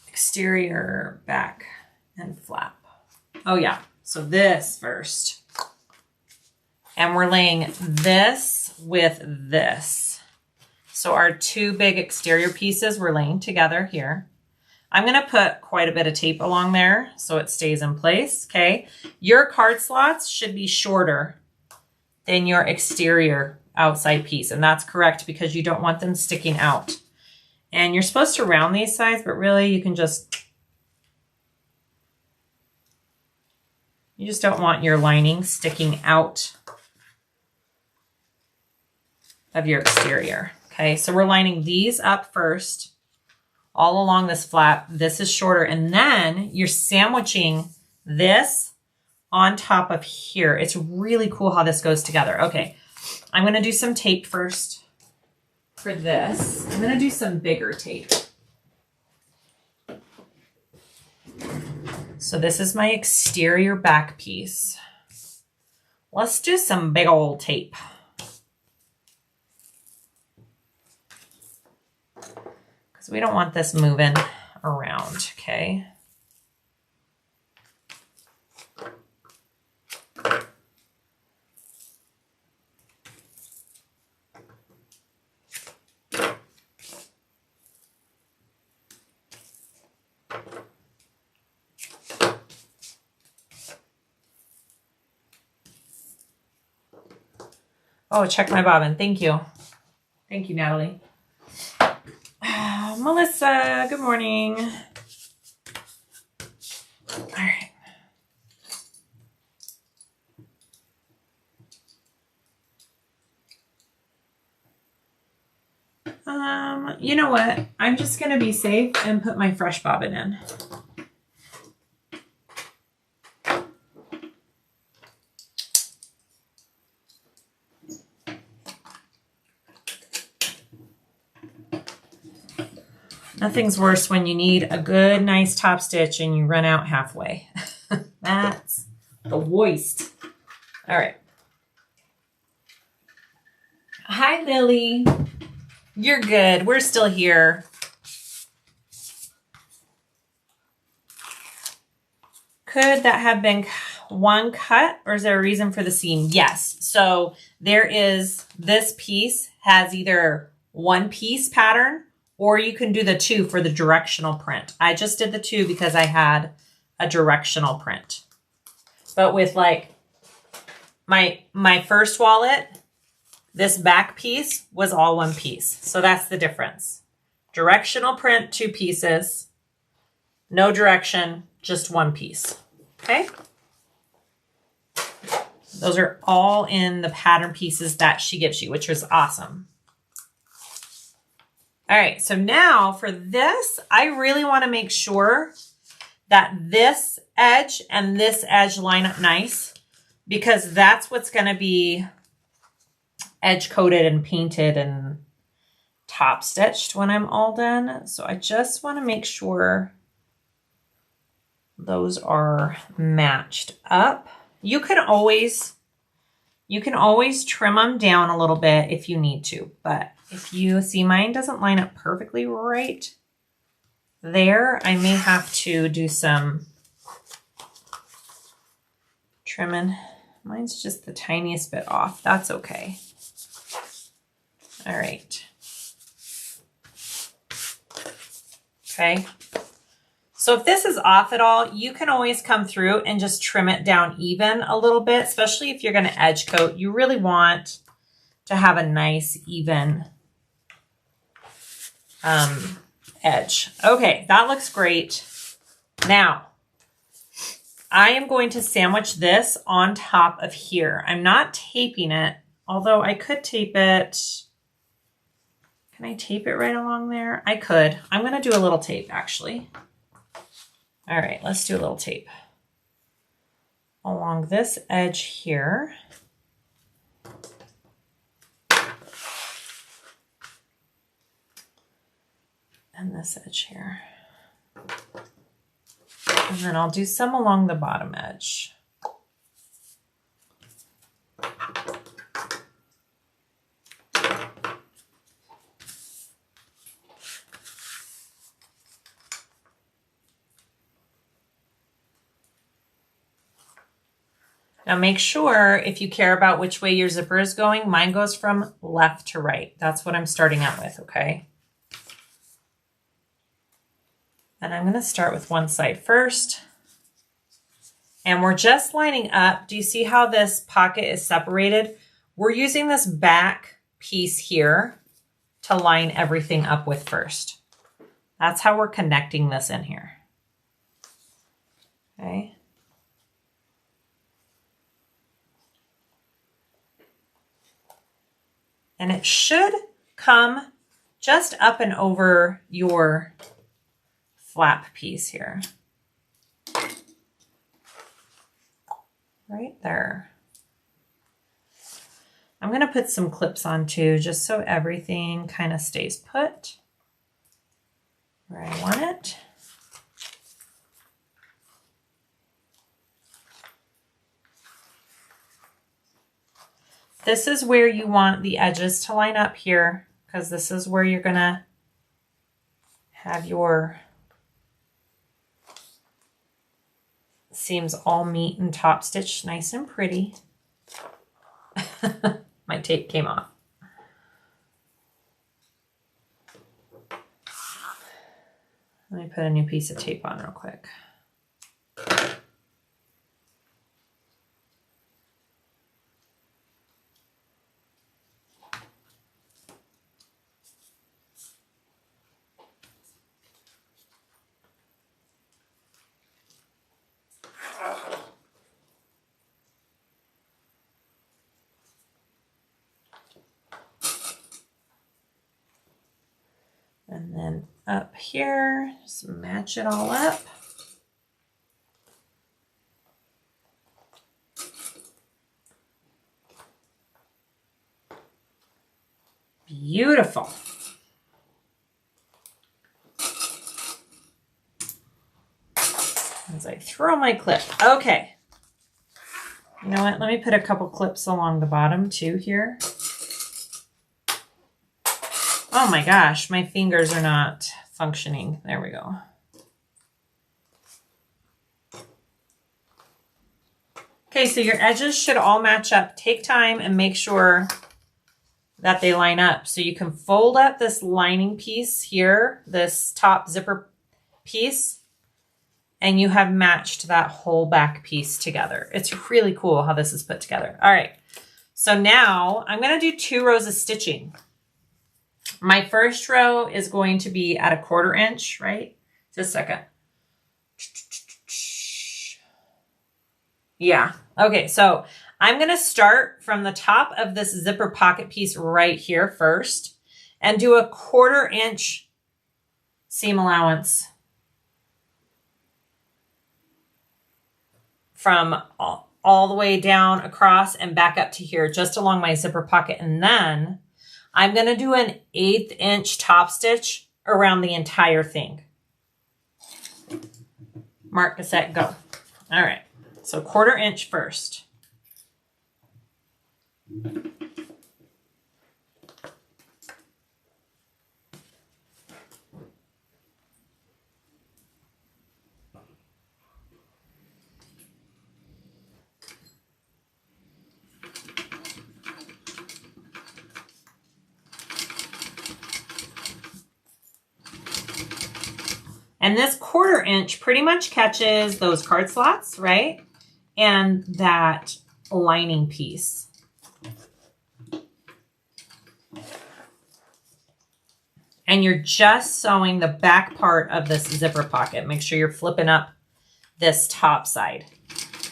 Exterior, back, and flap. Oh yeah, so this first. And we're laying this with this. So our two big exterior pieces we're laying together here. I'm gonna put quite a bit of tape along there so it stays in place, okay? Your card slots should be shorter than your exterior outside piece, and that's correct because you don't want them sticking out. And you're supposed to round these sides, but really you just don't want your lining sticking out of your exterior. Okay, so we're lining these up first, all along this flap. This is shorter, and then you're sandwiching this on top of here. It's really cool how this goes together. Okay, I'm gonna do some tape first. For this, I'm going to do some bigger tape. So this is my exterior back piece. Let's do some big old tape. Because we don't want this moving around, okay? Oh, check my bobbin. Thank you. Thank you, Natalie. Melissa, good morning. All right. You know what? I'm just going to be safe and put my fresh bobbin in. Nothing's worse when you need a good, nice top stitch and you run out halfway. That's the worst. All right. Hi, Lily. You're good. We're still here. Could that have been one cut, or is there a reason for the seam? Yes. So there is, this piece has either one piece pattern, or you can do the two for the directional print. I just did the two because I had a directional print. But with like my first wallet, this back piece was all one piece. So that's the difference. Directional print, two pieces. No direction, just one piece. Okay? Those are all in the pattern pieces that she gives you, which was awesome. All right, so now for this, I really want to make sure that this edge and this edge line up nice, because that's what's going to be edge coated and painted and top stitched when I'm all done. So I just want to make sure those are matched up. You can always trim them down a little bit if you need to, but if you see mine doesn't line up perfectly right there, I may have to do some trimming. Mine's just the tiniest bit off. That's okay. All right. Okay. So if this is off at all, you can always come through and just trim it down even a little bit, especially if you're going to edge coat. You really want to have a nice even edge. Okay, that looks great. Now, I am going to sandwich this on top of here. I'm not taping it, although I could tape it. Can I tape it right along there? I could. I'm going to do a little tape, actually. All right, let's do a little tape along this edge here. And this edge here. And then I'll do some along the bottom edge. Now make sure, if you care about which way your zipper is going, mine goes from left to right. That's what I'm starting out with, okay? And I'm going to start with one side first. And we're just lining up. Do you see how this pocket is separated? We're using this back piece here to line everything up with first. That's how we're connecting this in here. Okay. And it should come just up and over your flap piece here. Right there. I'm going to put some clips on too, just so everything kind of stays put where I want it. This is where you want the edges to line up here, because this is where you're going to have your seams all meet and top stitched nice and pretty. My tape came off. Let me put a new piece of tape on real quick. And then up here, just match it all up. Beautiful. As I throw my clip. Okay. You know what? Let me put a couple clips along the bottom too here. Oh my gosh, my fingers are not functioning. There we go. Okay, so your edges should all match up. Take time and make sure that they line up. So you can fold up this lining piece here, this top zipper piece, and you have matched that whole back piece together. It's really cool how this is put together. All right, so now I'm gonna do 2 rows of stitching. My first row is going to be at 1/4 inch, right? Just a second. Yeah, okay, so I'm gonna start from the top of this zipper pocket piece right here first and do a 1/4 inch seam allowance from all the way down across and back up to here, just along my zipper pocket. And then I'm gonna do an 1/8 inch top stitch around the entire thing. Mark, set, go. All right, so 1/4 inch first. And this 1/4 inch pretty much catches those card slots, right? And that lining piece. And you're just sewing the back part of this zipper pocket. Make sure you're flipping up this top side,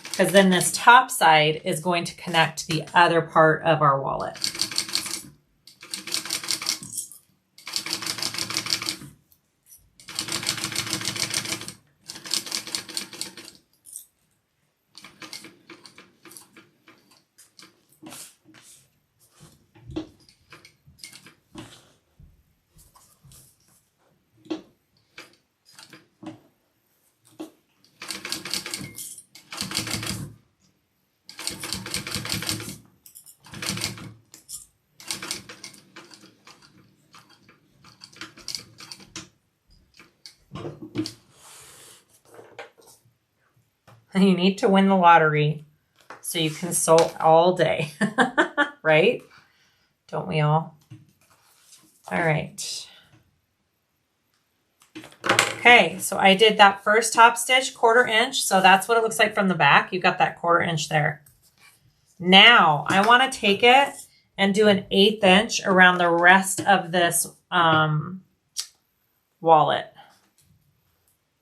because then this top side is going to connect the other part of our wallet. You need to win the lottery so you can sew all day, right? Don't we all? All right. Okay, so I did that first top stitch, 1/4 inch. So that's what it looks like from the back. You got that 1/4 inch there. Now I want to take it and do an 1/8 inch around the rest of this wallet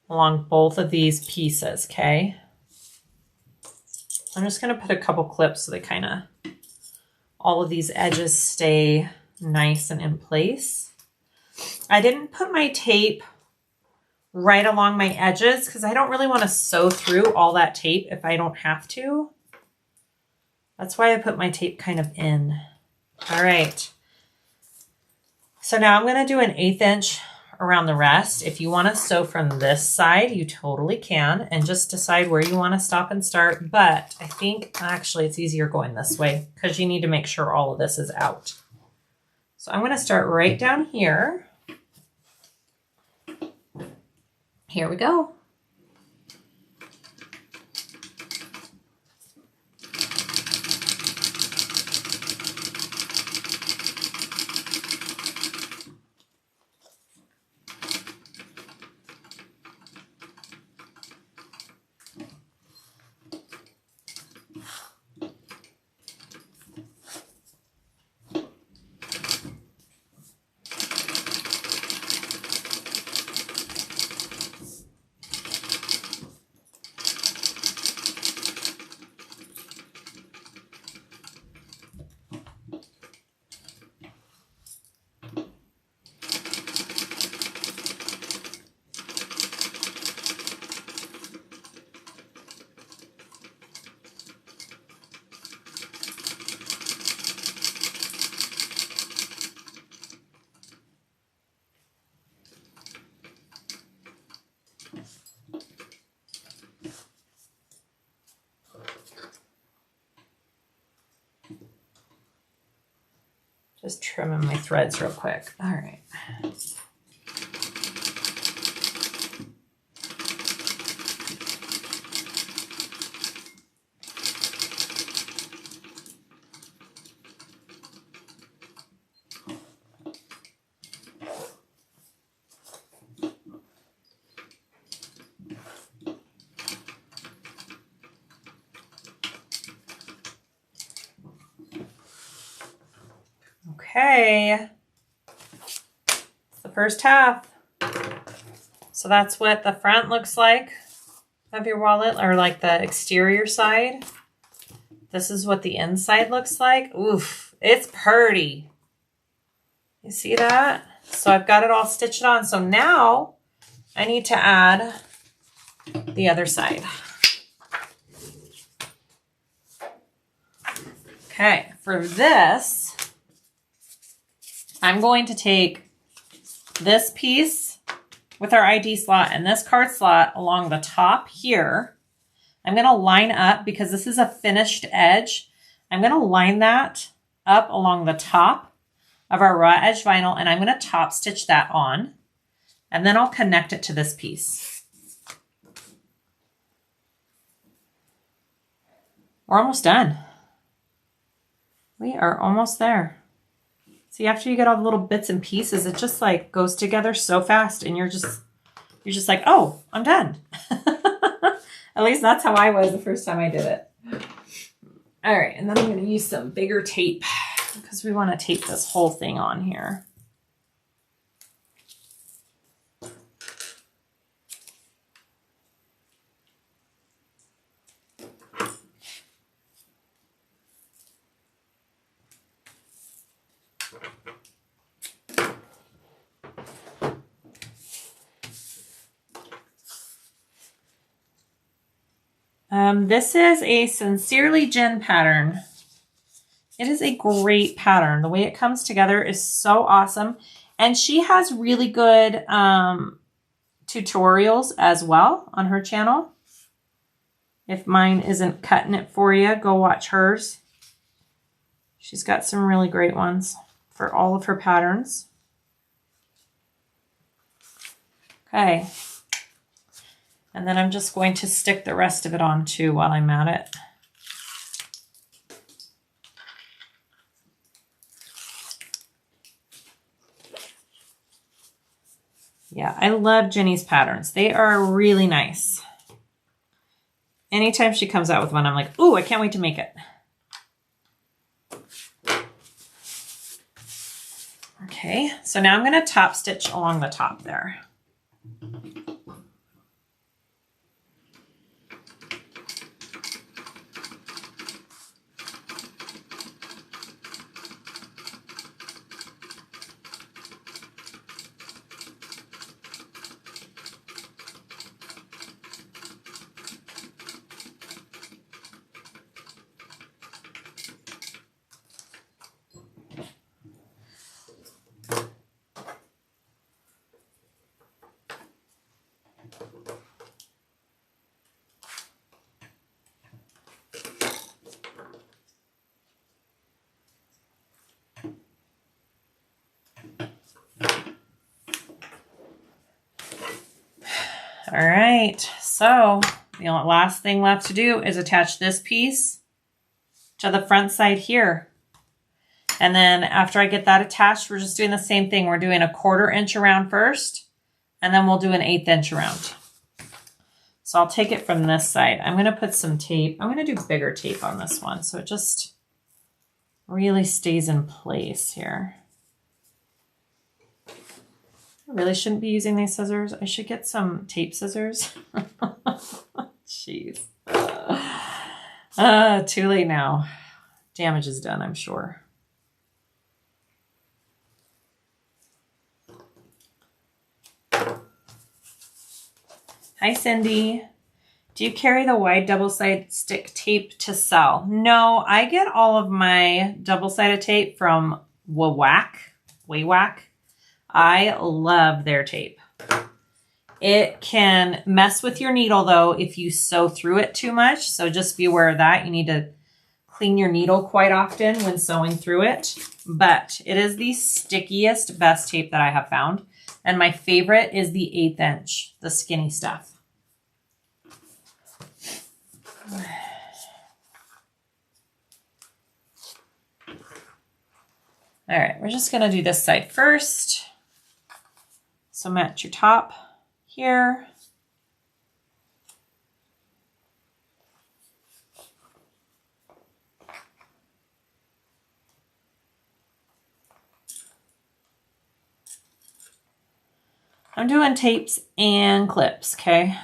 along both of these pieces, okay? I'm just going to put a couple clips so they kind of, all of these edges stay nice and in place. I didn't put my tape right along my edges because I don't really want to sew through all that tape if I don't have to. That's why I put my tape kind of in. All right. So now I'm going to do an 1/8 inch around the rest. If you want to sew from this side, you totally can, and just decide where you want to stop and start. But I think actually it's easier going this way because you need to make sure all of this is out. So I'm going to start right down here. Here we go. Just trimming my threads real quick. All right. Okay, it's the first half. So that's what the front looks like of your wallet, or like the exterior side. This is what the inside looks like. Oof, it's pretty. You see that? So I've got it all stitched on. So now I need to add the other side. Okay, for this, I'm going to take this piece with our ID slot and this card slot along the top here. I'm going to line up, because this is a finished edge, I'm going to line that up along the top of our raw edge vinyl, and I'm going to top stitch that on, and then I'll connect it to this piece. We're almost done. We are almost there. See, after you get all the little bits and pieces, it just like goes together so fast, and you're just like, oh, I'm done. At least that's how I was the first time I did it. All right, and then I'm going to use some bigger tape because we want to tape this whole thing on here. This is a Sincerely Jen pattern. It is a great pattern. The way it comes together is so awesome. And she has really good tutorials as well on her channel. If mine isn't cutting it for you, go watch hers. She's got some really great ones for all of her patterns. Okay. And then I'm just going to stick the rest of it on too while I'm at it. Yeah, I love Jenny's patterns. They are really nice. Anytime she comes out with one, I'm like, ooh, I can't wait to make it. Okay, so now I'm going to top stitch along the top there. All right, so the last thing left to do is attach this piece to the front side here. And then after I get that attached, we're just doing the same thing. We're doing a 1/4 inch around first, and then we'll do an 1/8 inch around. So I'll take it from this side. I'm gonna put some tape. I'm gonna do bigger tape on this one so it just really stays in place here. I really shouldn't be using these scissors. I should get some tape scissors. Jeez. Too late now. Damage is done, I'm sure. Hi, Cindy. Do you carry the wide double-sided stick tape to sell? No, I get all of my double-sided tape from Waywack. I love their tape. It can mess with your needle though if you sew through it too much. So just be aware of that. You need to clean your needle quite often when sewing through it, but it is the stickiest, best tape that I have found. And my favorite is the 1/8 inch, the skinny stuff. All right, we're just gonna do this side first. So match your top here. I'm doing tapes and clips, okay?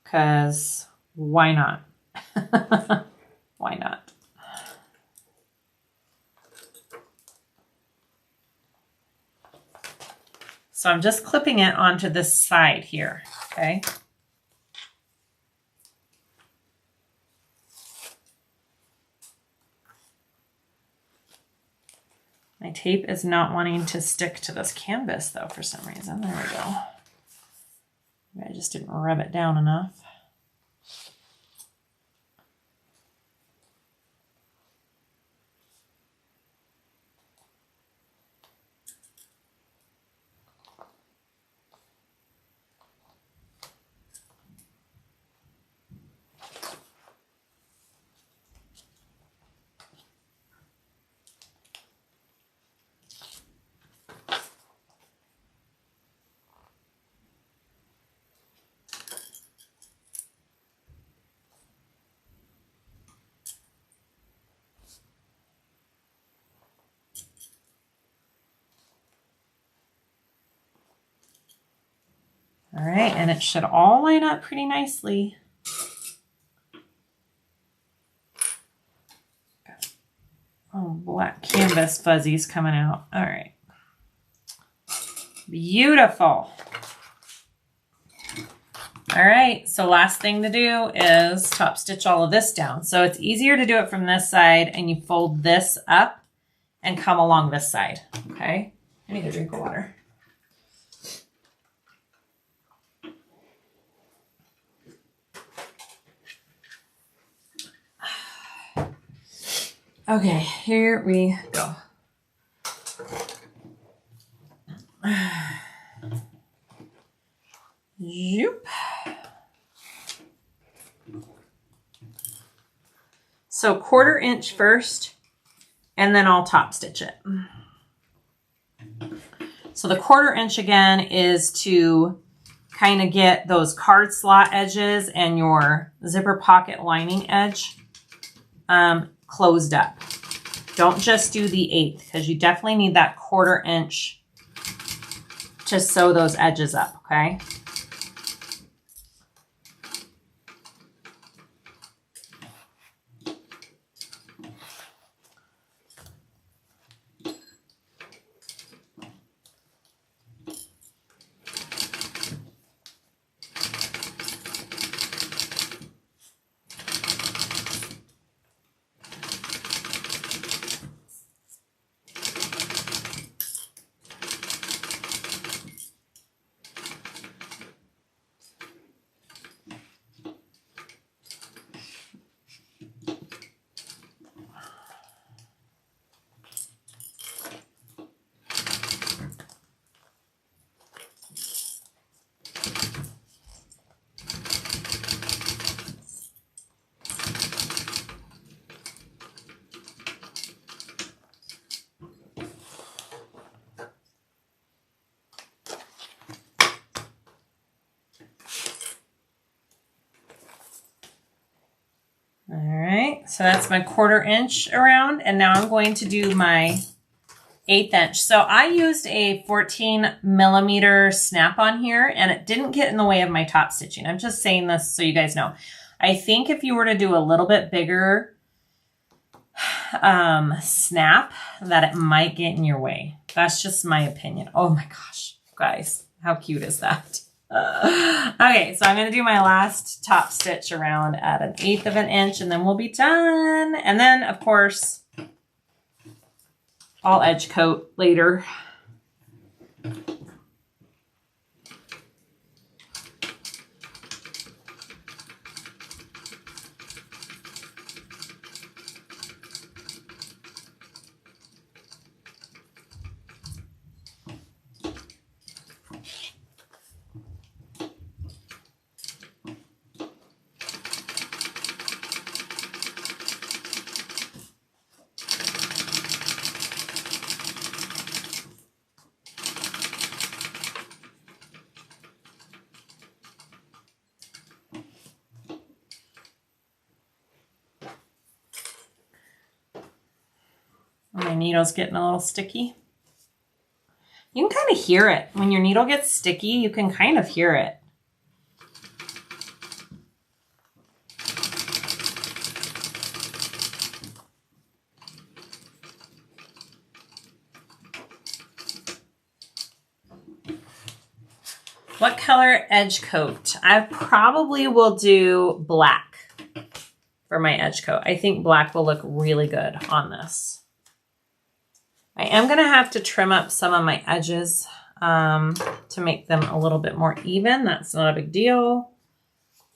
Because why not? Why not? So I'm just clipping it onto this side here, okay? My tape is not wanting to stick to this canvas though for some reason. There we go. Maybe I just didn't rub it down enough. All right, and it should all line up pretty nicely. Oh, black canvas fuzzies coming out. All right. Beautiful. All right, so last thing to do is top stitch all of this down. So it's easier to do it from this side, and you fold this up and come along this side, okay? I need a drink of water. Okay, here we go. Zoop. So 1/4 inch first, and then I'll top stitch it. So the 1/4 inch again is to kind of get those card slot edges and your zipper pocket lining edge closed up. Don't just do the 1/8 because you definitely need that 1/4 inch to sew those edges up, okay? All right, so that's my 1/4 inch around, and now I'm going to do my 1/8 inch. So I used a 14 millimeter snap on here, and it didn't get in the way of my top stitching. I'm just saying this so you guys know. I think if you were to do a little bit bigger snap, that it might get in your way. That's just my opinion. Oh my gosh, guys, how cute is that? Okay, so I'm going to do my last top stitch around at 1/8 of an inch, and then we'll be done. And then, of course, I'll edge coat later. My needle's getting a little sticky. You can kind of hear it. When your needle gets sticky, you can kind of hear it. What color edge coat? I probably will do black for my edge coat. I think black will look really good on this. I am going to have to trim up some of my edges to make them a little bit more even. That's not a big deal.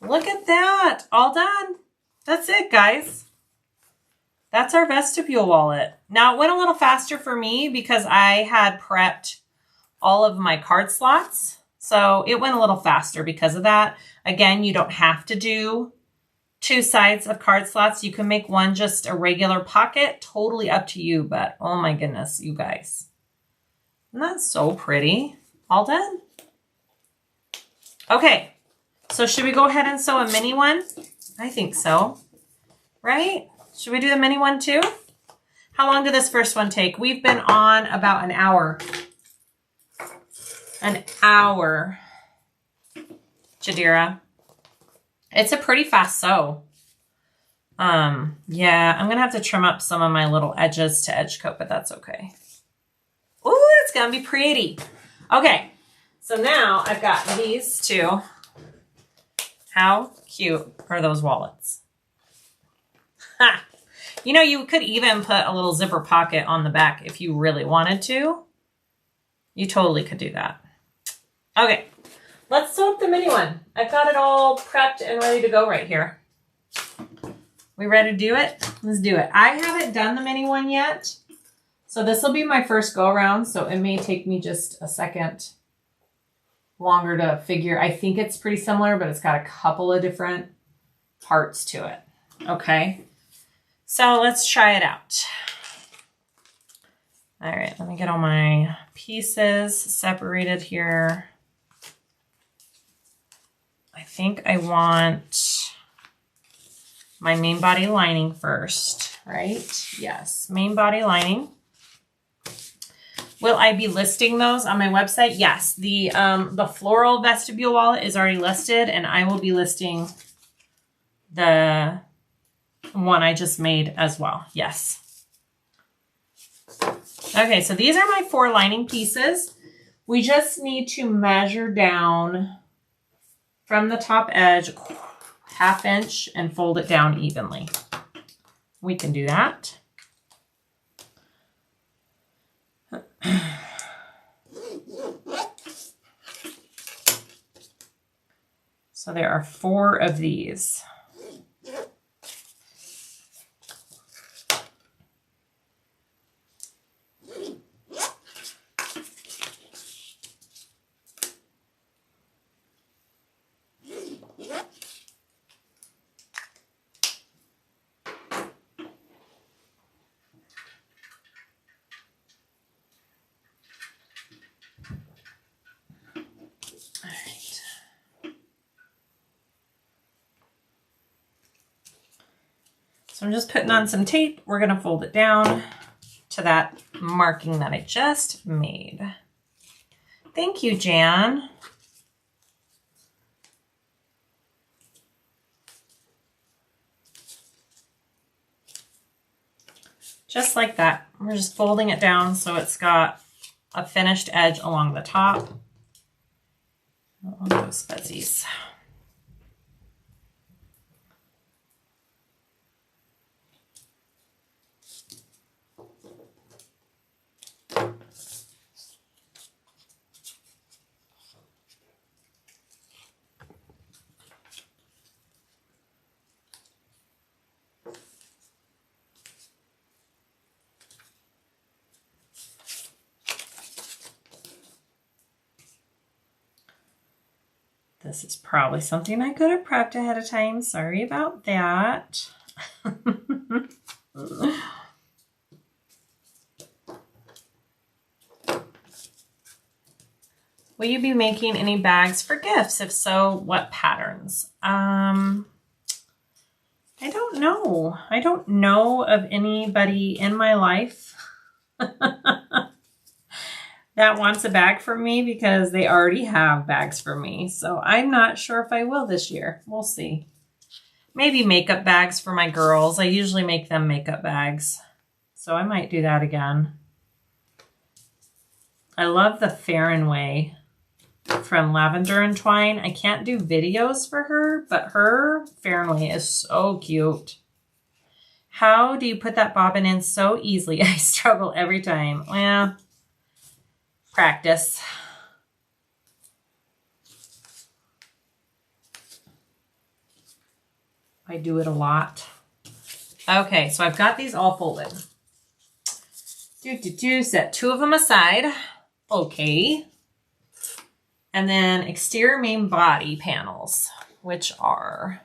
Look at that. All done. That's it, guys. That's our Vestibule Wallet. Now, it went a little faster for me because I had prepped all of my card slots. So it went a little faster because of that. Again, you don't have to do 2 sides of card slots. You can make one just a regular pocket. Totally up to you, but oh my goodness, you guys. Isn't that so pretty? All done? Okay, so should we go ahead and sew a mini one? I think so, right? Should we do the mini one too? How long did this first one take? We've been on about an hour. An hour, Jadira. It's a pretty fast sew. Yeah, I'm gonna have to trim up some of my little edges to edge coat, but that's okay. Ooh, it's gonna be pretty. Okay, so now I've got these two. How cute are those wallets? Ha! You know, you could even put a little zipper pocket on the back if you really wanted to. You totally could do that. Okay, let's sew up the mini one. I've got it all prepped and ready to go right here. We ready to do it? Let's do it. I haven't done the mini one yet, so this will be my first go around, so it may take me just a second longer to figure. I think it's pretty similar, but it's got a couple of different parts to it. Okay, so let's try it out. All right, let me get all my pieces separated here. I think I want my main body lining first, right? Yes, main body lining. Will I be listing those on my website? Yes, the floral Vestibule Wallet is already listed, and I will be listing the one I just made as well. Yes. Okay, so these are my 4 lining pieces. We just need to measure down from the top edge, 1/2 inch, and fold it down evenly. We can do that. So there are 4 of these. So I'm just putting on some tape. We're going to fold it down to that marking that I just made. Thank you, Jan. Just like that. We're just folding it down so it's got a finished edge along the top. On those fuzzies. This is probably something I could have prepped ahead of time. Sorry about that. Will you be making any bags for gifts? If so, what patterns? I don't don't know. I don't know of anybody in my life that wants a bag from me because they already have bags for me. So I'm not sure if I will this year. We'll see. Maybe makeup bags for my girls. I usually make them makeup bags. So I might do that again. I love the Farinway from Lavender and Twine. I can't do videos for her, but her Farinway is so cute. How do you put that bobbin in so easily? I struggle every time. Well, practice. I do it a lot. Okay, so I've got these all folded. Set 2 of them aside. Okay. And then exterior main body panels, which are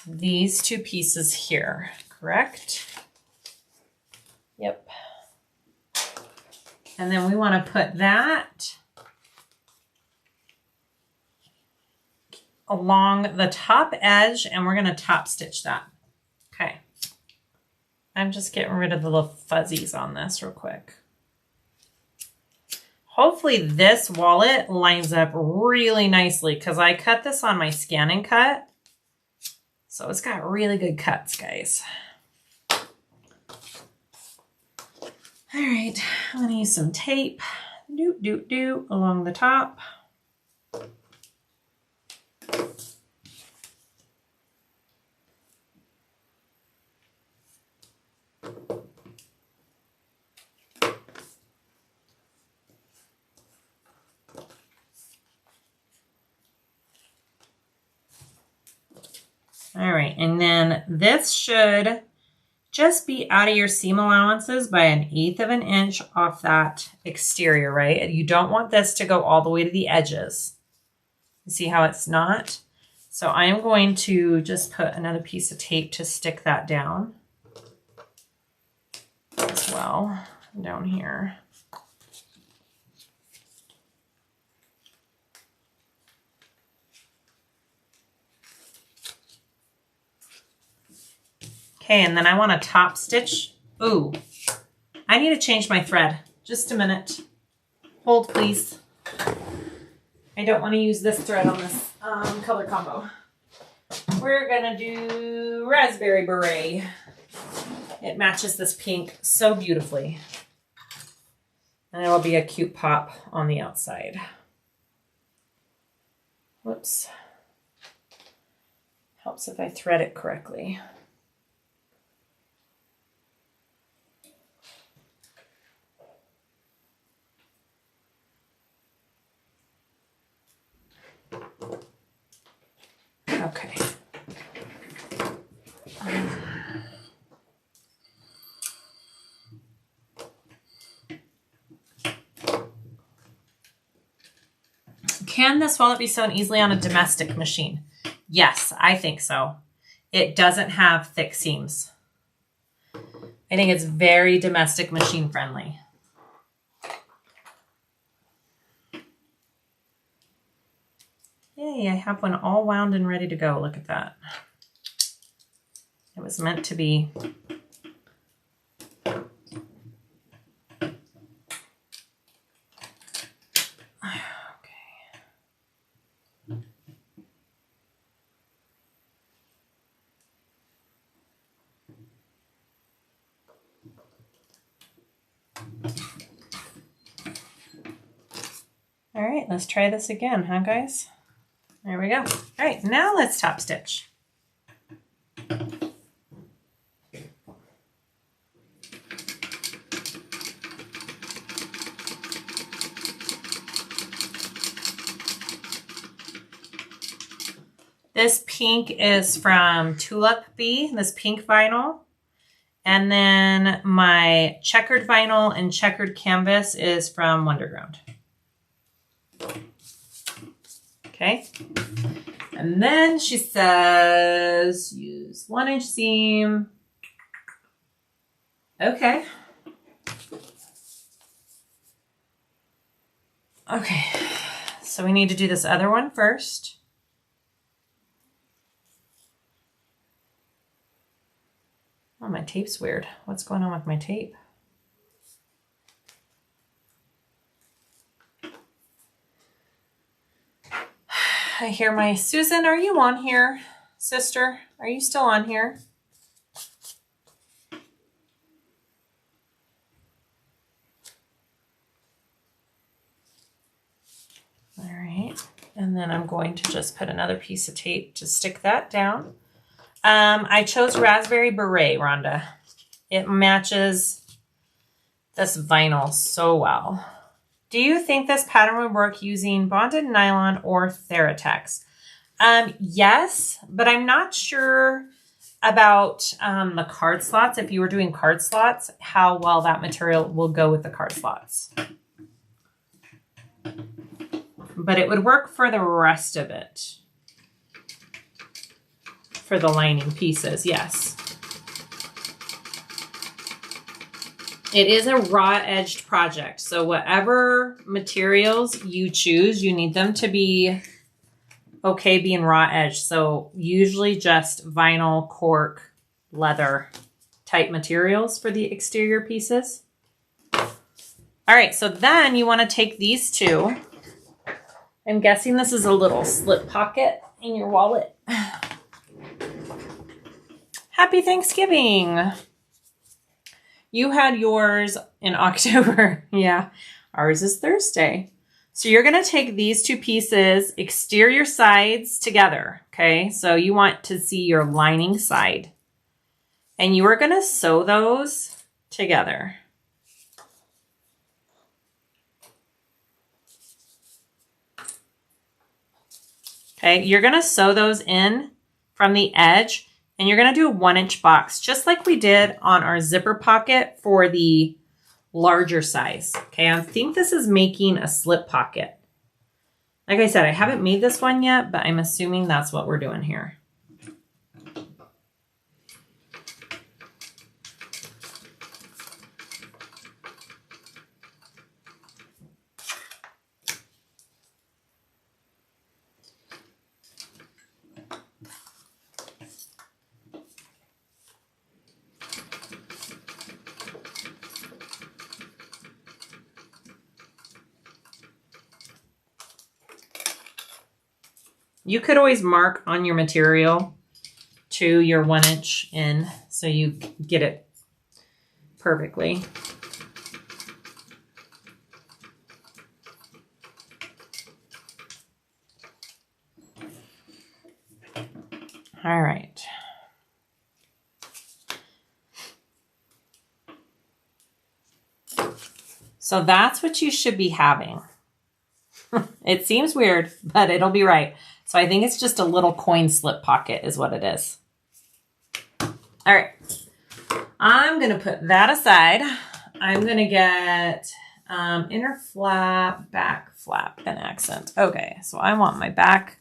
these 2 pieces here, correct? Yep. And then we want to put that along the top edge, and we're going to top stitch that. Okay. I'm just getting rid of the little fuzzies on this real quick. Hopefully this wallet lines up really nicely because I cut this on my scan and cut. So it's got really good cuts, guys. All right, I'm gonna use some tape, along the top. All right, and then this should just be out of your seam allowances by 1/8 of an inch off that exterior, right? You don't want this to go all the way to the edges. You see how it's not? So I am going to just put another piece of tape to stick that down as well, down here. Okay, and then I want to top stitch. Ooh, I need to change my thread. Just a minute. Hold, please. I don't want to use this thread on this color combo. We're gonna do Raspberry Beret. It matches this pink so beautifully. And it'll be a cute pop on the outside. Whoops. Helps if I thread it correctly. Okay. Can this wallet be sewn easily on a domestic machine? Yes, I think so. It doesn't have thick seams. I think it's very domestic machine friendly. Yay, I have one all wound and ready to go. Look at that. It was meant to be. All right, let's try this again, huh, guys? There we go. All right, now let's top stitch. This pink is from Tulip Bee, this pink vinyl. And then my checkered vinyl and checkered canvas is from Wonderground. Okay. And then she says, use 1-inch seam. Okay. Okay. So we need to do this other one first. Oh, my tape's weird. What's going on with my tape? I hear my Susan, are you on here? Sister, are you still on here? All right. And then I'm going to just put another piece of tape to stick that down. I chose Raspberry Beret, Rhonda. It matches this vinyl so well. Do you think this pattern would work using bonded nylon or Theratex? Yes, but I'm not sure about the card slots. If you were doing card slots, how well that material will go with the card slots. But it would work for the rest of it. For the lining pieces, yes. It is a raw edged project. So whatever materials you choose, you need them to be okay being raw edged. So usually just vinyl, cork, leather type materials for the exterior pieces. All right, so then you want to take these two. I'm guessing this is a little slip pocket in your wallet. Happy Thanksgiving. You had yours in October. Yeah, ours is Thursday. So you're going to take these two pieces, exterior sides together. Okay, so you want to see your lining side. And you are going to sew those together. Okay, you're going to sew those in from the edge, and you're going to do a 1-inch box, just like we did on our zipper pocket for the larger size. Okay, I think this is making a slip pocket. Like I said, I haven't made this one yet, but I'm assuming that's what we're doing here. You could always mark on your material to your 1-inch in so you get it perfectly. All right. So that's what you should be having. It seems weird, but it'll be right. So I think it's just a little coin slip pocket is what it is. All right. I'm going to put that aside. I'm going to get inner flap, back flap, and accent. Okay, so I want my back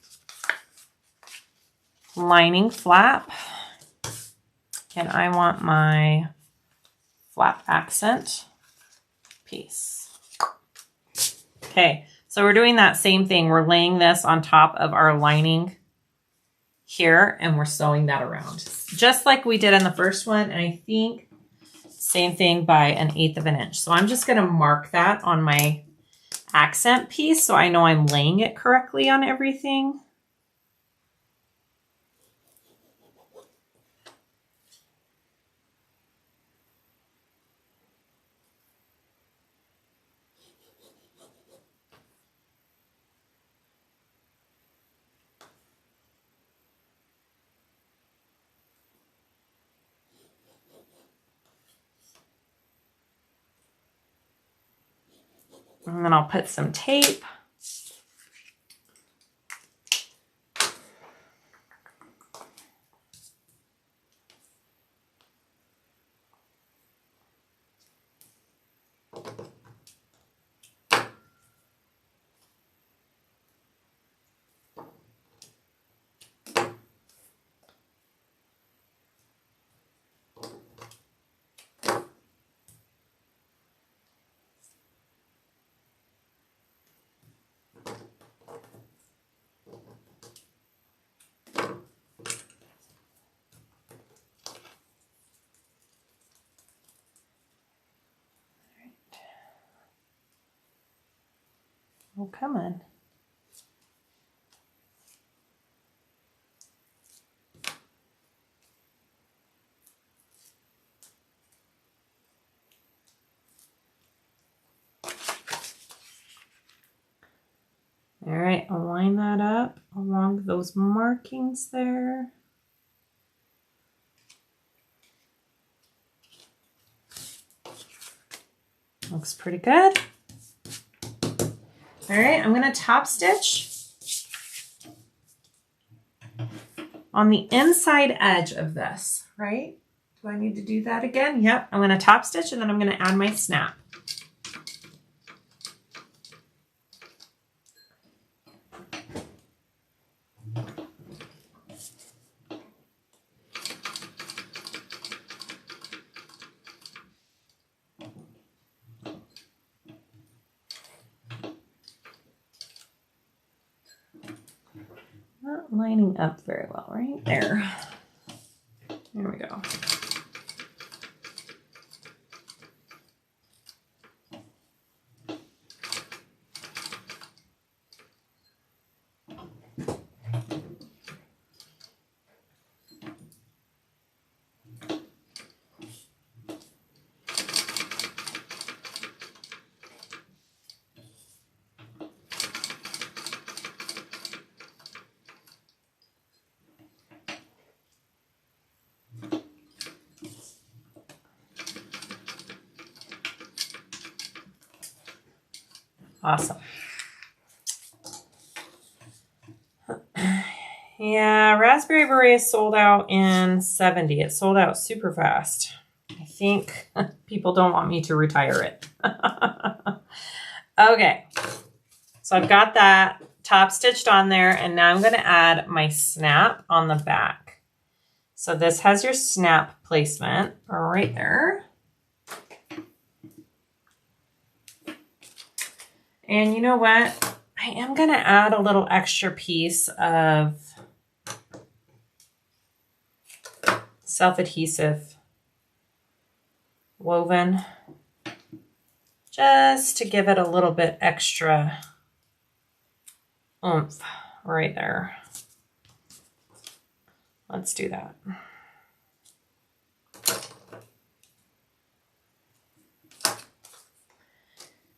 lining flap. And I want my flap accent piece. Okay. So we're doing that same thing. We're laying this on top of our lining here, and we're sewing that around. Just like we did in the first one, and I think same thing by 1/8 of an inch. So I'm just going to mark that on my accent piece so I know I'm laying it correctly on everything. And then I'll put some tape. Oh, come on. All right, I'll line that up along those markings there. Looks pretty good. All right, I'm going to top stitch on the inside edge of this, right? Do I need to do that again? Yep, I'm going to top stitch and then I'm going to add my snap. Not lining up very well, right there. There we go. Awesome. Yeah, Raspberry Beret is sold out in 70. It sold out super fast. I think people don't want me to retire it. Okay, so I've got that top stitched on there, and now I'm going to add my snap on the back. So this has your snap placement right there. And you know what? I am going to add a little extra piece of self-adhesive woven just to give it a little bit extra oomph right there. Let's do that.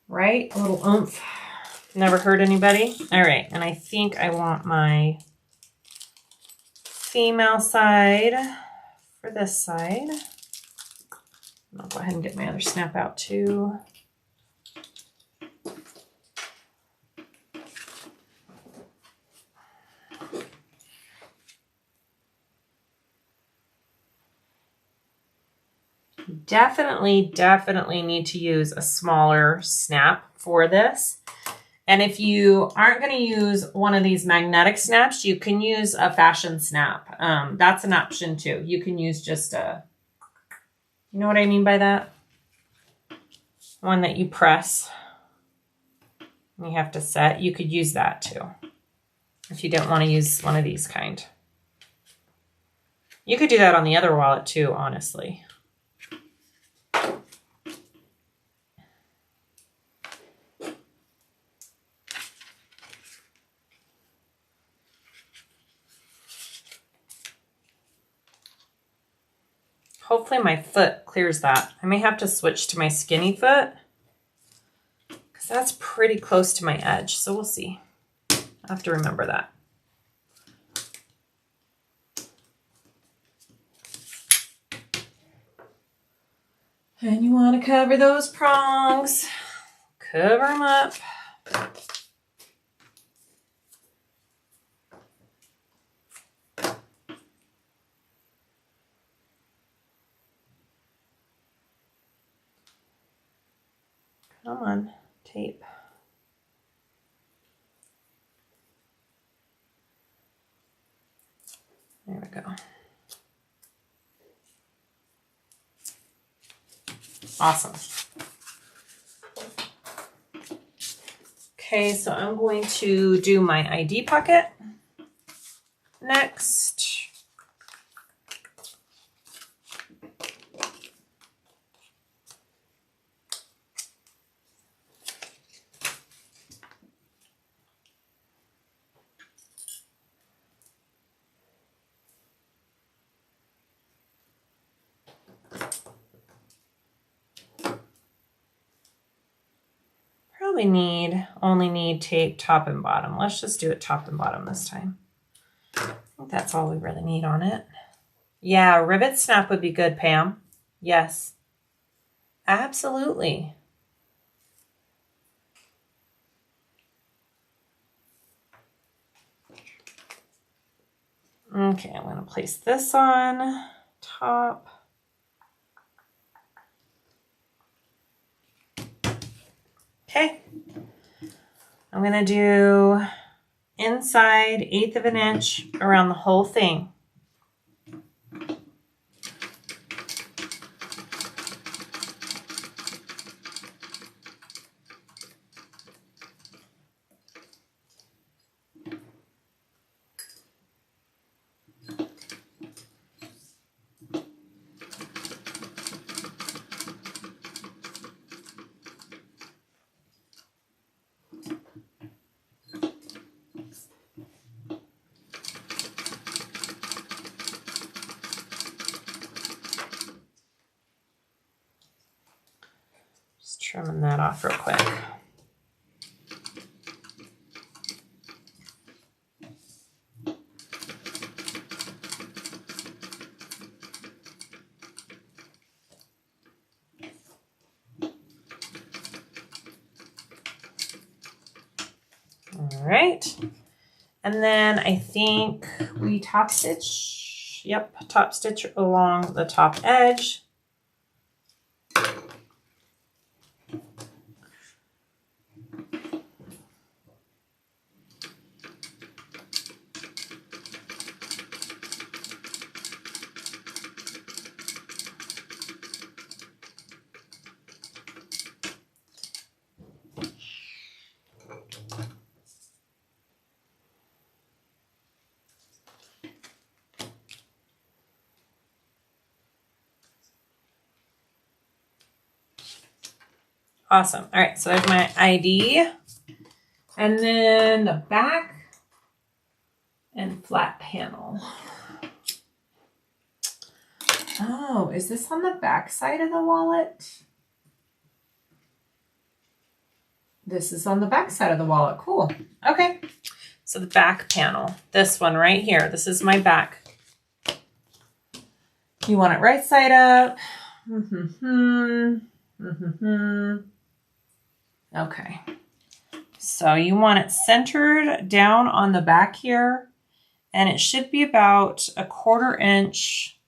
Right? A little oomph. Never hurt anybody. All right. And I think I want my female side for this side. I'll go ahead and get my other snap out too. Definitely need to use a smaller snap for this. And if you aren't going to use one of these magnetic snaps, you can use a fashion snap. That's an option too. You can use just a, you know what I mean by that? One that you press and you have to set. You could use that too if you don't want to use one of these kind. You could do that on the other wallet too, honestly. Hopefully my foot clears that. I may have to switch to my skinny foot because that's pretty close to my edge. So we'll see. I have to remember that. And you want to cover those prongs. Cover them up. Come on, tape. There we go. Awesome. Okay, so I'm going to do my ID pocket next. probably only need tape top and bottom. Let's just do it top and bottom this time. I think that's all we really need on it. Yeah, rivet snap would be good, Pam. Yes, absolutely. Okay, I'm going to place this on top. Okay, I'm going to do inside 1/8 of an inch around the whole thing. Trimming that off real quick. All right. And then I think we top stitch. Yep, top stitch along the top edge. Awesome. All right, so there's my ID. And then the back and flat panel. Oh, is this on the back side of the wallet? This is on the back side of the wallet. Cool. Okay. So the back panel, this one right here, this is my back. You want it right side up. Okay. So you want it centered down on the back here, and it should be about 1/4 inch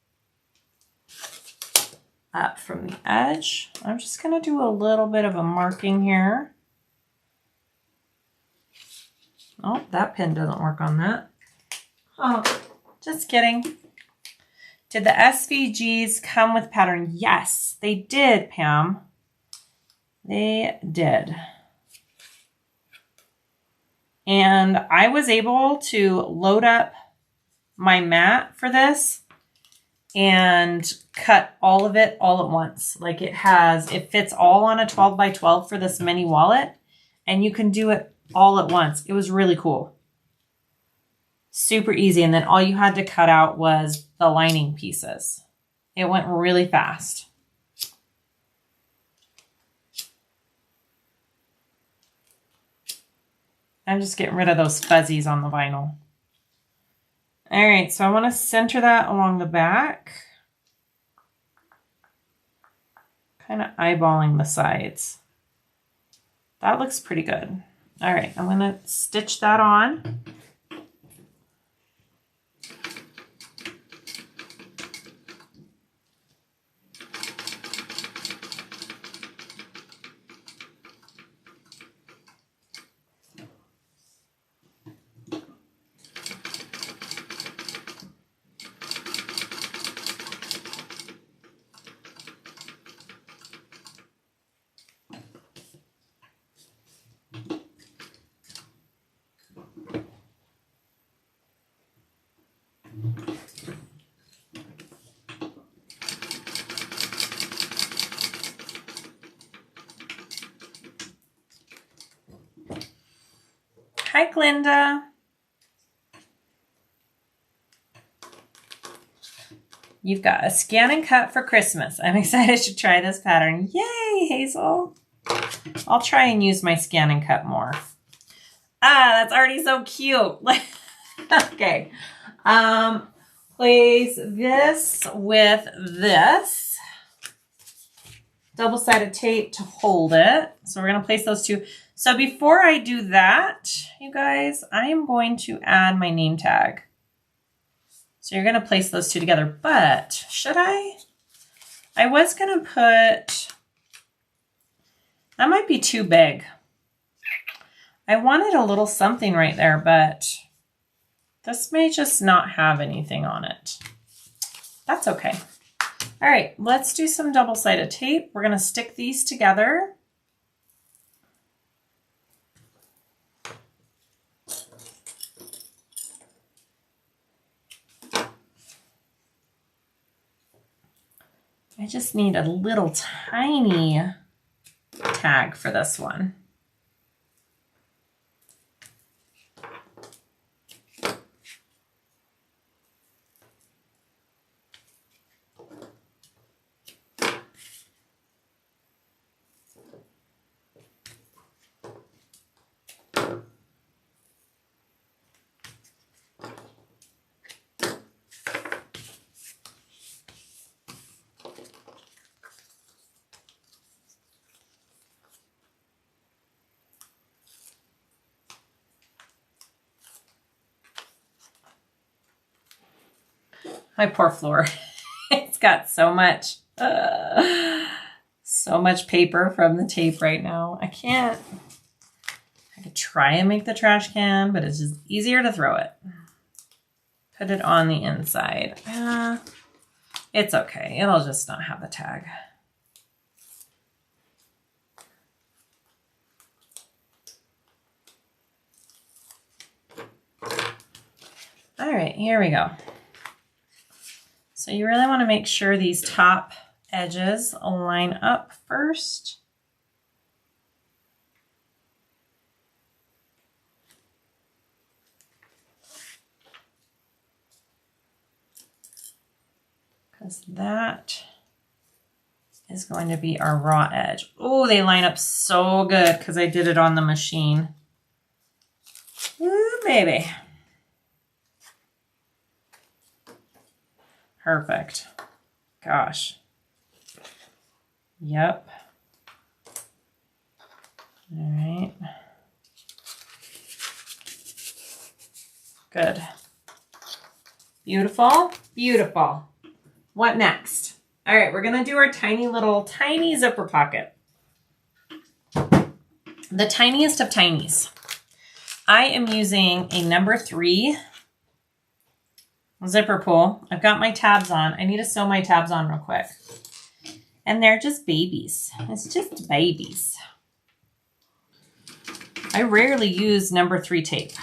up from the edge. I'm just going to do a little bit of a marking here. Oh, that pin doesn't work on that. Oh, just kidding. Did the SVGs come with pattern? Yes, they did, Pam. They did. And I was able to load up my mat for this and cut all of it all at once. Like it fits all on a 12 by 12 for this mini wallet, and you can do it all at once. It was really cool. Super easy. And then all you had to cut out was the lining pieces. It went really fast. I'm just getting rid of those fuzzies on the vinyl. All right, so I want to center that along the back. Kind of eyeballing the sides. That looks pretty good. All right, I'm going to stitch that on. Hi, Glinda. You've got a scan and cut for Christmas. I'm excited to try this pattern. Yay, Hazel. I'll try and use my scan and cut more. Ah, that's already so cute. Okay. Place this with this. Double-sided tape to hold it. So we're going to place those two. So before I do that, you guys, I am going to add my name tag. So you're going to place those two together. But should I? I was going to put, that might be too big. I wanted a little something right there, but this may just not have anything on it. That's okay. All right, let's do some double-sided tape. We're going to stick these together. I just need a little tiny tag for this one. My poor floor. It's got so much paper from the tape right now. I could try and make the trash can, but it's just easier to throw it. Put it on the inside. It's okay. It'll just not have the tag. All right, here we go. So you really want to make sure these top edges line up first. Because that is going to be our raw edge. Oh, they line up so good because I did it on the machine. Ooh, baby. Perfect. Gosh. Yep. All right. Good. Beautiful. Beautiful. What next? All right, we're going to do our tiny zipper pocket. The tiniest of tinies. I am using a number 3 zipper pull. I've got my tabs on. I need to sew my tabs on real quick. And they're just babies. It's just babies. I rarely use number 3 tape.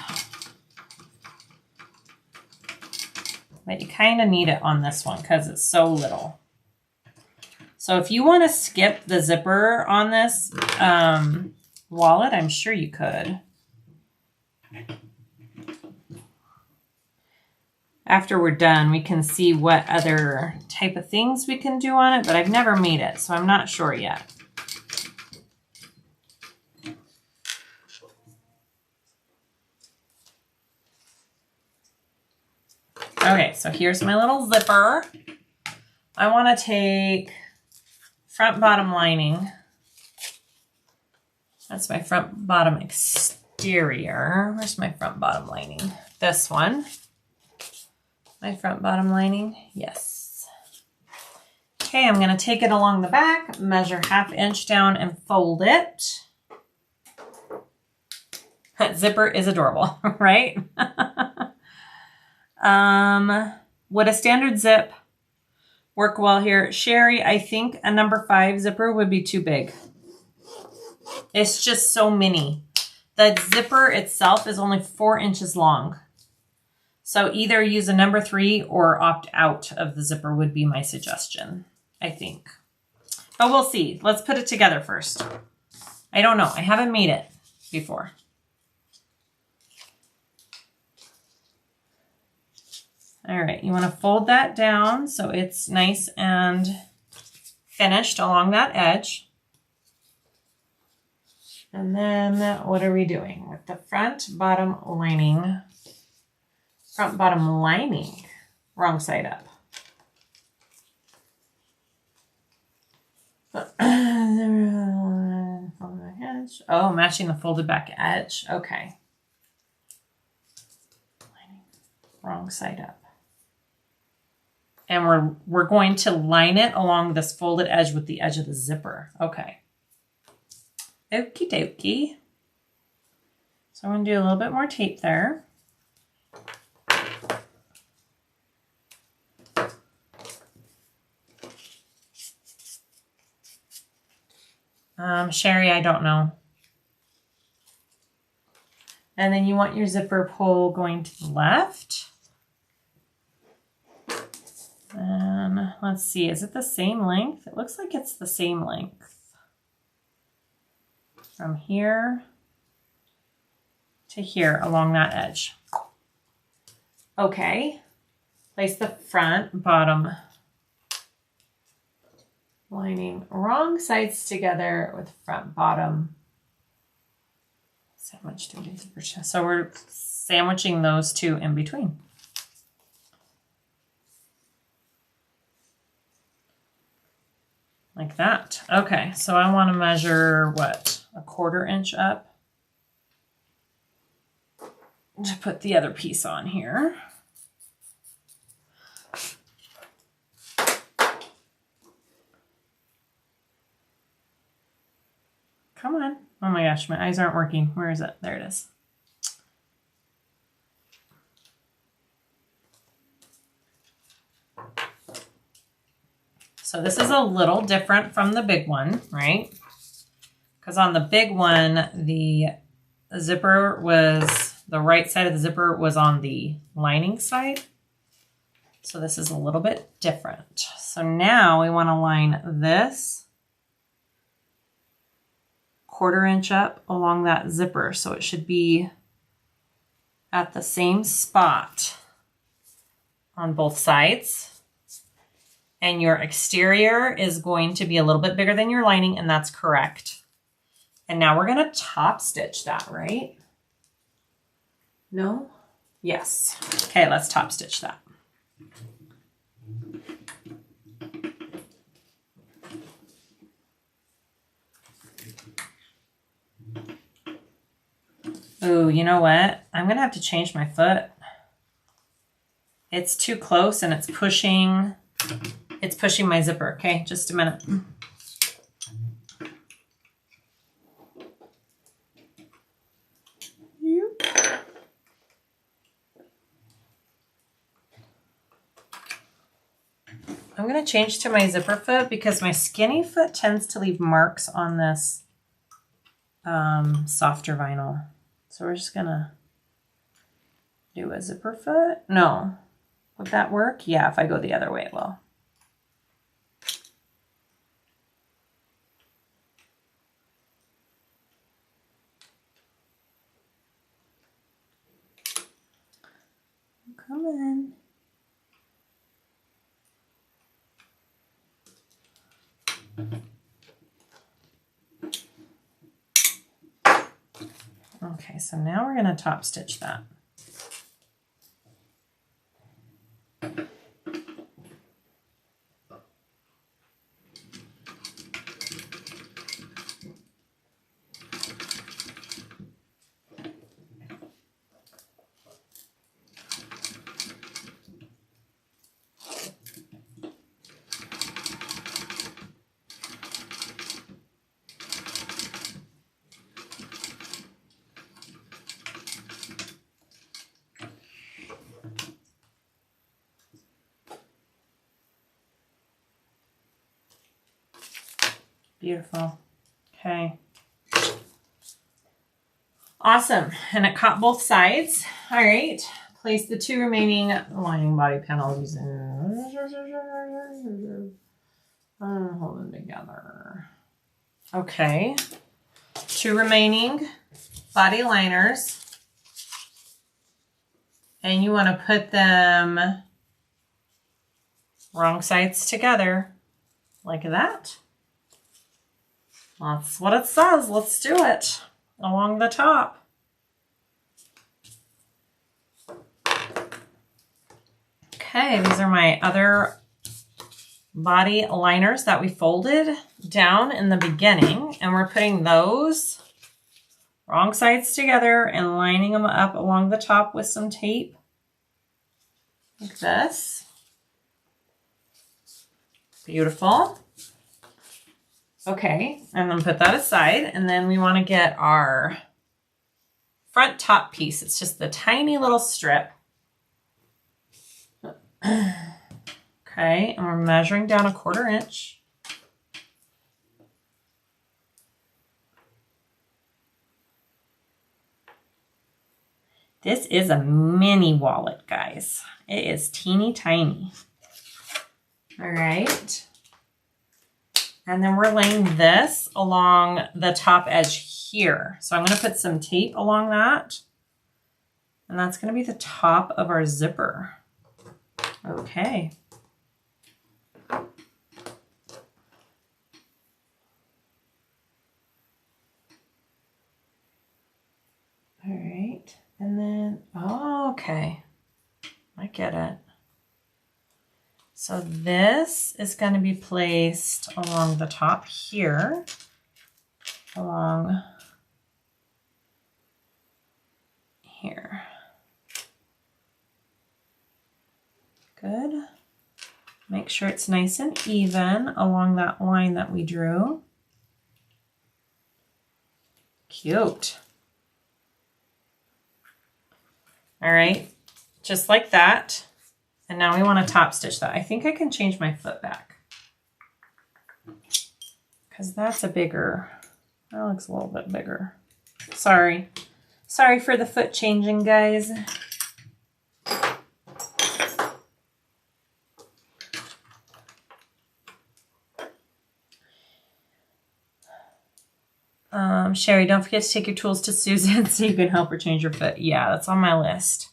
But you kind of need it on this one because it's so little. So if you want to skip the zipper on this wallet, I'm sure you could. After we're done, we can see what other type of things we can do on it, but I've never made it, so I'm not sure yet. Okay, so here's my little zipper. I want to take front bottom lining. That's my front bottom exterior. Where's my front bottom lining? This one. My front bottom lining, yes. Okay, I'm gonna take it along the back, measure 1/2 inch down and fold it. That zipper is adorable, right? Would a standard zip work well here? Sherry, I think a number 5 zipper would be too big. It's just so mini. The zipper itself is only 4 inches long. So either use a number 3 or opt out of the zipper would be my suggestion, I think. But we'll see. Let's put it together first. I don't know. I haven't made it before. All right, you want to fold that down so it's nice and finished along that edge. And then what are we doing with the front bottom lining? Front bottom lining, wrong side up. Oh, matching the folded back edge. Okay. Wrong side up. And we're going to line it along this folded edge with the edge of the zipper. Okay. Okie dokie. So I'm going to do a little bit more tape there. Sherry, I don't know. And then you want your zipper pull going to the left. And let's see, is it the same length? It looks like it's the same length. From here to here along that edge. Okay. Place the front, bottom lining wrong sides together with front, bottom. Sandwich to zipper chest. So we're sandwiching those two in between. Like that. Okay, so I want to measure what? A 1/4 inch up to put the other piece on here. Come on. Oh my gosh, my eyes aren't working. Where is it? There it is. So this is a little different from the big one, right? Because on the big one, the zipper was, the right side of the zipper was on the lining side. So this is a little bit different. So now we want to line this 1/4 inch up along that zipper. So it should be at the same spot on both sides. And your exterior is going to be a little bit bigger than your lining, and that's correct. And now we're going to top stitch that, right? No? Yes. Okay, let's top stitch that. Oh, you know what? I'm going to have to change my foot. It's too close and it's pushing my zipper. Okay, just a minute. I'm going to change to my zipper foot because my skinny foot tends to leave marks on this softer vinyl. So we're just going to do a zipper foot. No. Would that work? Yeah, if I go the other way, it will. Come on. Okay, so now we're going to top stitch that. Beautiful. Okay. Awesome. And it caught both sides. All right. Place the two remaining lining body panels in. Hold them together. Okay. Two remaining body liners. And you want to put them wrong sides together like that. That's what it says. Let's do it along the top. Okay, these are my other body liners that we folded down in the beginning, and we're putting those wrong sides together and lining them up along the top with some tape like this. Beautiful. Okay, and then put that aside, and then we want to get our front top piece. It's just the tiny little strip. Okay, and we're measuring down 1/4 inch. This is a mini wallet, guys. It is teeny tiny. All right. And then we're laying this along the top edge here. So I'm going to put some tape along that. And that's going to be the top of our zipper. Okay. All right. And then, oh, okay. I get it. So this is going to be placed along the top here, along here. Good. Make sure it's nice and even along that line that we drew. Cute. All right, just like that. And now we want to top stitch that. I think I can change my foot back because that's a bigger, that looks a little bit bigger. Sorry. Sorry for the foot changing, guys. Sherry, don't forget to take your tools to Susan so you can help her change your foot. Yeah, that's on my list.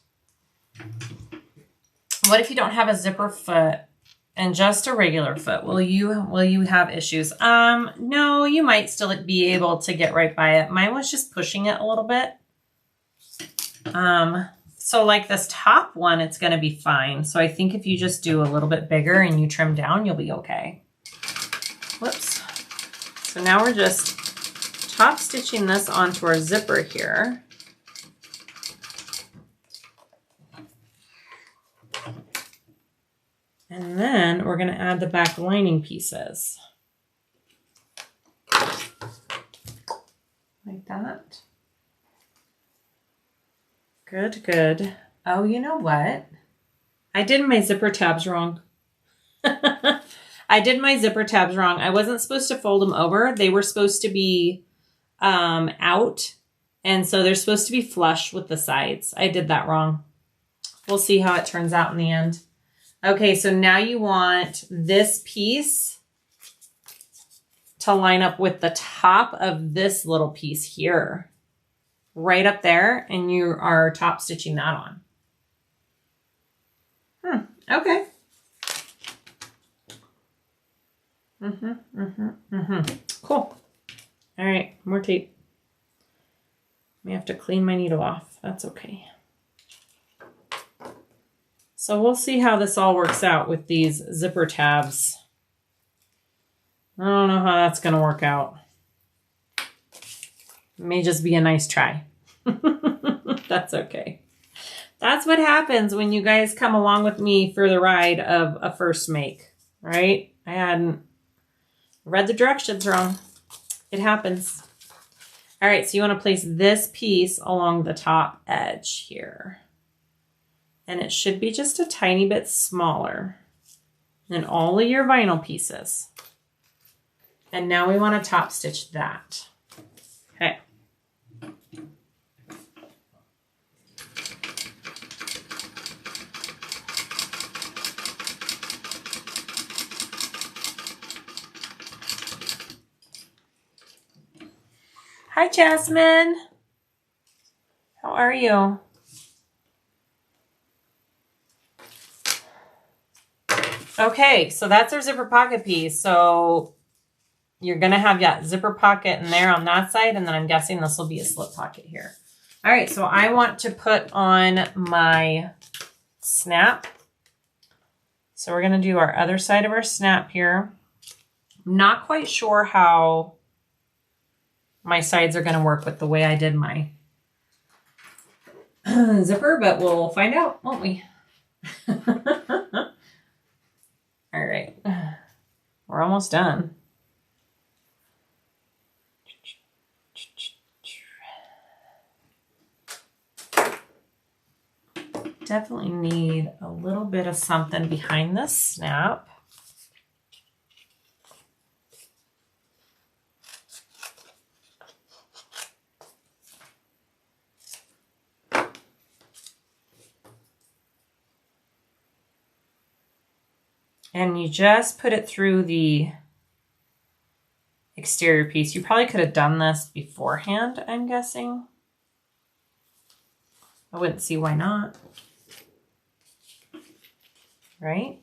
What if you don't have a zipper foot and just a regular foot? Will you have issues? No, you might still be able to get right by it. Mine was just pushing it a little bit. So like this top one, it's going to be fine. So I think if you just do a little bit bigger and you trim down, you'll be okay. Whoops. So now we're just top stitching this onto our zipper here. And then we're going to add the back lining pieces. Like that. Good, good. Oh, you know what? I did my zipper tabs wrong. I did my zipper tabs wrong. I wasn't supposed to fold them over. They were supposed to be out. And so they're supposed to be flush with the sides. I did that wrong. We'll see how it turns out in the end. Okay, so now you want this piece to line up with the top of this little piece here. Right up there, and you are top stitching that on. Okay. Cool. All right, more tape. I have to clean my needle off. That's okay. So we'll see how this all works out with these zipper tabs. I don't know how that's going to work out. It may just be a nice try. That's okay. That's what happens when you guys come along with me for the ride of a first make, right? I hadn't read the directions wrong. It happens. All right, so you want to place this piece along the top edge here. And it should be just a tiny bit smaller than all of your vinyl pieces. And now we want to top stitch that. Okay. Hi, Jasmine. How are you? Okay, so that's our zipper pocket piece. So you're going to have that zipper pocket in there on that side. And then I'm guessing this will be a slip pocket here. All right. So I want to put on my snap. So we're going to do our other side of our snap here. I'm not quite sure how my sides are going to work with the way I did my zipper, but we'll find out, won't we? All right. We're almost done. Definitely need a little bit of something behind this snap. And you just put it through the exterior piece. You probably could have done this beforehand, I'm guessing. I wouldn't see why not. Right?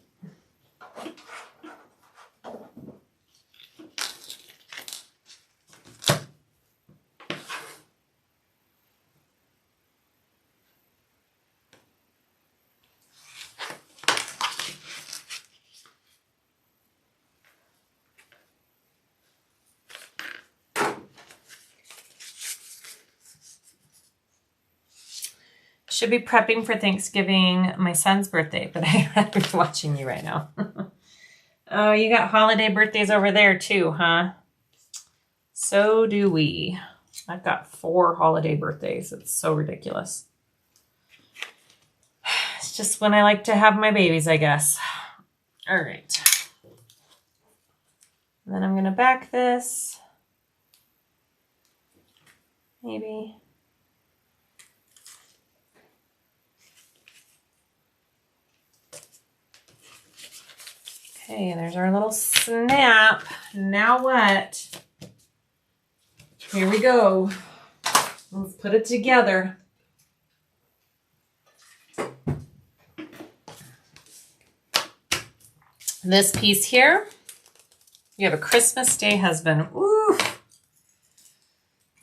Should be prepping for Thanksgiving, my son's birthday, but I'm watching you right now. Oh, you got holiday birthdays over there too, huh? So do we. I've got 4 holiday birthdays. It's so ridiculous. It's just when I like to have my babies, I guess. All right. And then I'm going to back this. Maybe. Okay, there's our little snap. Now what? Here we go. Let's put it together. This piece here, you have a Christmas Day husband. Ooh.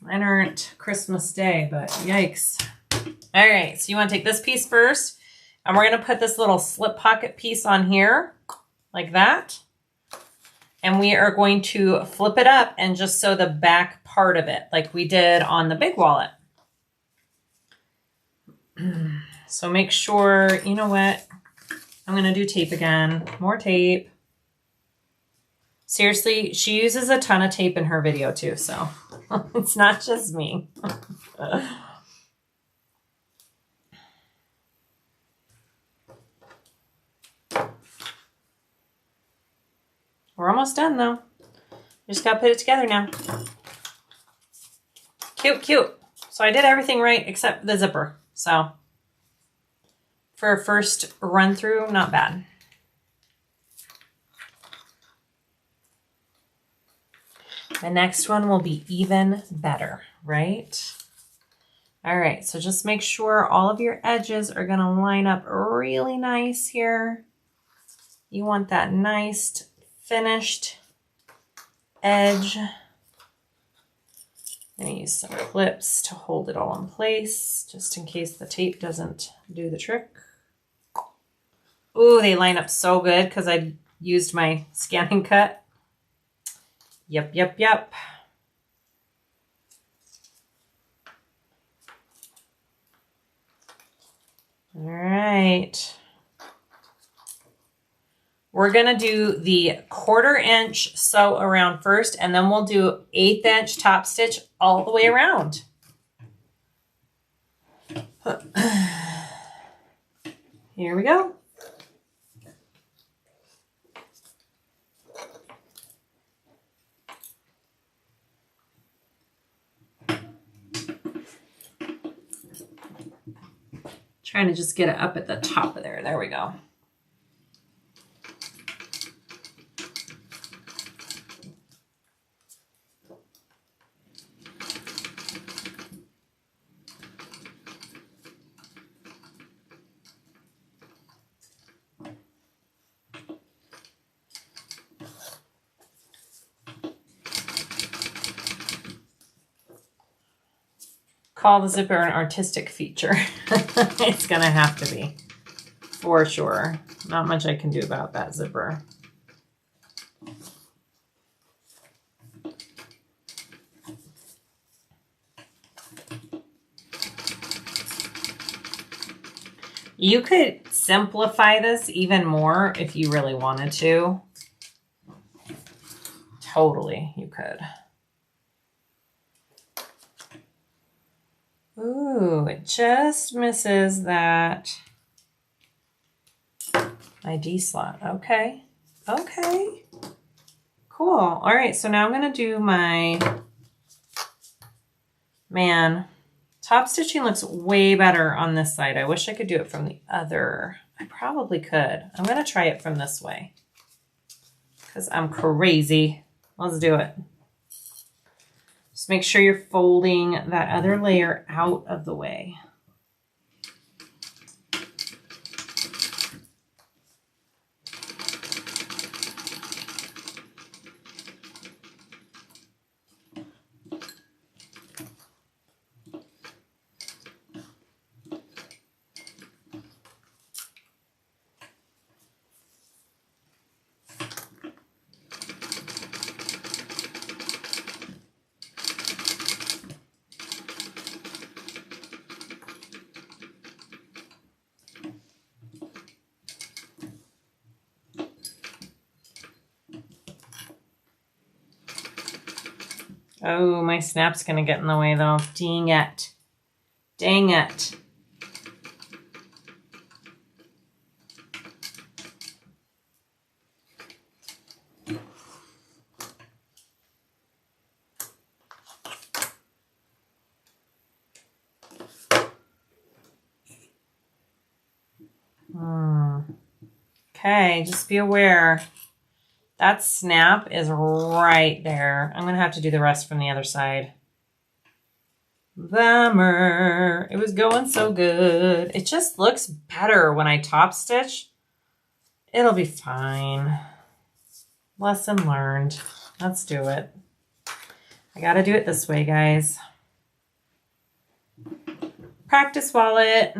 Mine aren't Christmas Day, but yikes. All right, so you want to take this piece first, and we're going to put this little slip pocket piece on here. Like that. And we are going to flip it up and just sew the back part of it like we did on the big wallet. So make sure, you know what? I'm going to do tape again. More tape. Seriously, she uses a ton of tape in her video too, so it's not just me. We're almost done though. Just gotta put it together now. Cute, cute. So I did everything right except the zipper. So for a first run through, not bad. The next one will be even better, right? All right, so just make sure all of your edges are gonna line up really nice here. You want that nice finished edge. I'm going to use some clips to hold it all in place, just in case the tape doesn't do the trick. Ooh, they line up so good because I used my scanning cut. Yep, yep, yep. All right. We're going to do the 1/4 inch sew around first, and then we'll do 1/8 inch top stitch all the way around. Here we go. Trying to just get it up at the top of there. There we go. call the zipper an artistic feature. It's gonna have to be, for sure. Not much I can do about that zipper. You could simplify this even more if you really wanted to. Totally, you could. Ooh, it just misses that ID slot. Okay. Okay. Cool. All right, so now I'm going to do my... Man, top stitching looks way better on this side. I wish I could do it from the other. I probably could. I'm going to try it from this way because I'm crazy. Let's do it. Just make sure you're folding that other layer out of the way. Oh, my snap's going to get in the way, though. Dang it. Dang it. Okay, just be aware. That snap is right there. I'm going to have to do the rest from the other side. Bummer. It was going so good. It just looks better when I top stitch. It'll be fine. Lesson learned. Let's do it. I got to do it this way, guys. Practice wallet.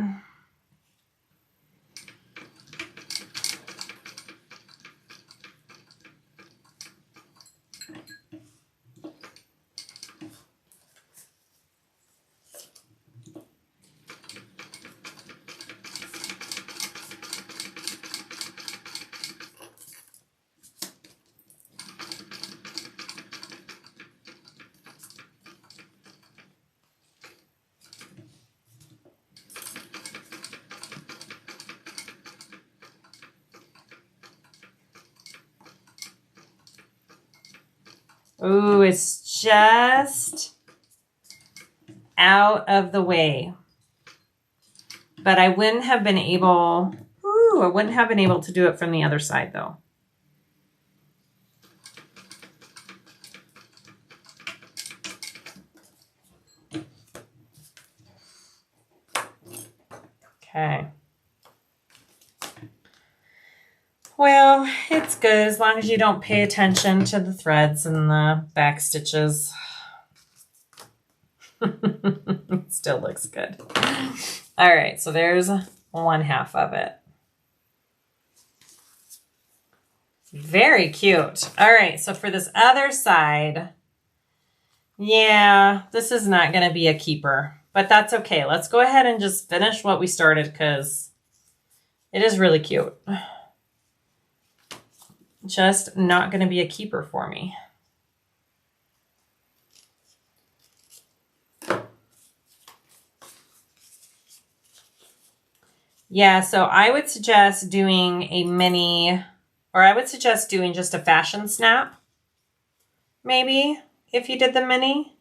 Ooh, it's just out of the way. But I wouldn't have been able, I wouldn't have been able to do it from the other side though. Okay. Well, it's good as long as you don't pay attention to the threads and the back stitches. It still looks good. All right, so there's one half of it. Very cute. All right, so for this other side, yeah, this is not going to be a keeper, but that's okay. Let's go ahead and just finish what we started because it is really cute. Just not going to be a keeper for me. Yeah, so I would suggest doing a mini, or I would suggest doing just a fashion snap. Maybe, if you did the mini.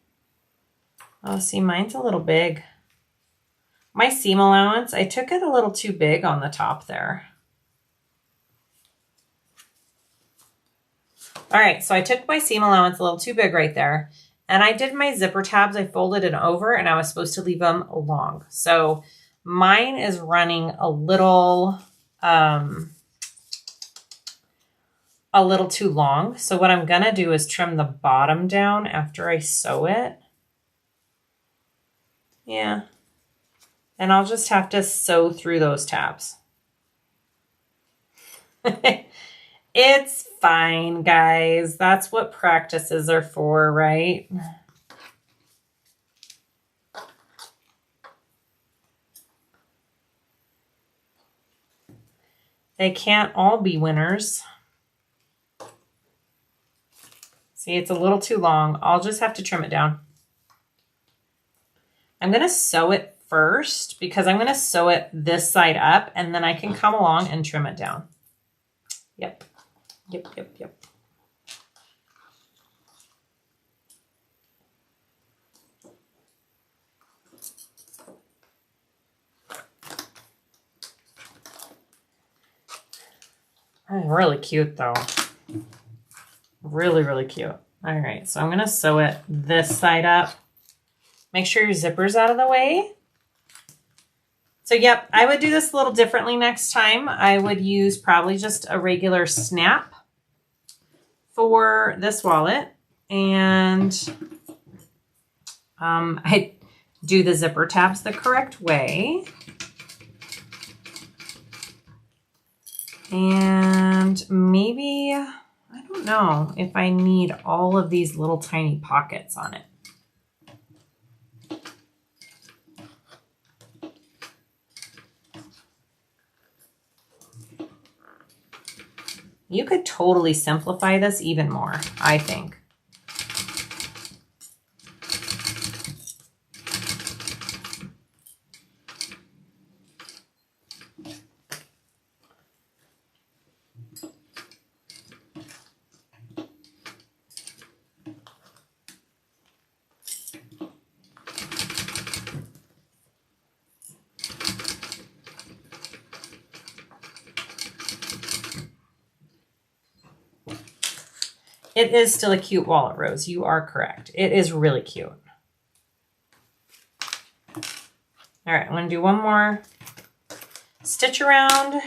Oh, see, mine's a little big. My seam allowance, I took it a little too big on the top there. All right, so I took my seam allowance a little too big right there. And I did my zipper tabs. I folded it over and I was supposed to leave them long. So mine is running a little too long. So what I'm gonna do is trim the bottom down after I sew it. Yeah. And I'll just have to sew through those tabs. It's fine, guys. That's what practices are for, right? They can't all be winners. See, it's a little too long. I'll just have to trim it down. I'm going to sew it first because I'm going to sew it this side up and then I can come along and trim it down. Yep. Yep, yep, yep. Oh, really cute though. Really, really cute. All right, so I'm going to sew it this side up. Make sure your zipper's out of the way. So yep, I would do this a little differently next time. I would use probably just a regular snap for this wallet. And I do the zipper tabs the correct way. And maybe, I don't know if I need all of these little tiny pockets on it. You could totally simplify this even more, I think. It is still a cute wallet, Rose. You are correct. It is really cute. All right, I'm going to do one more stitch around.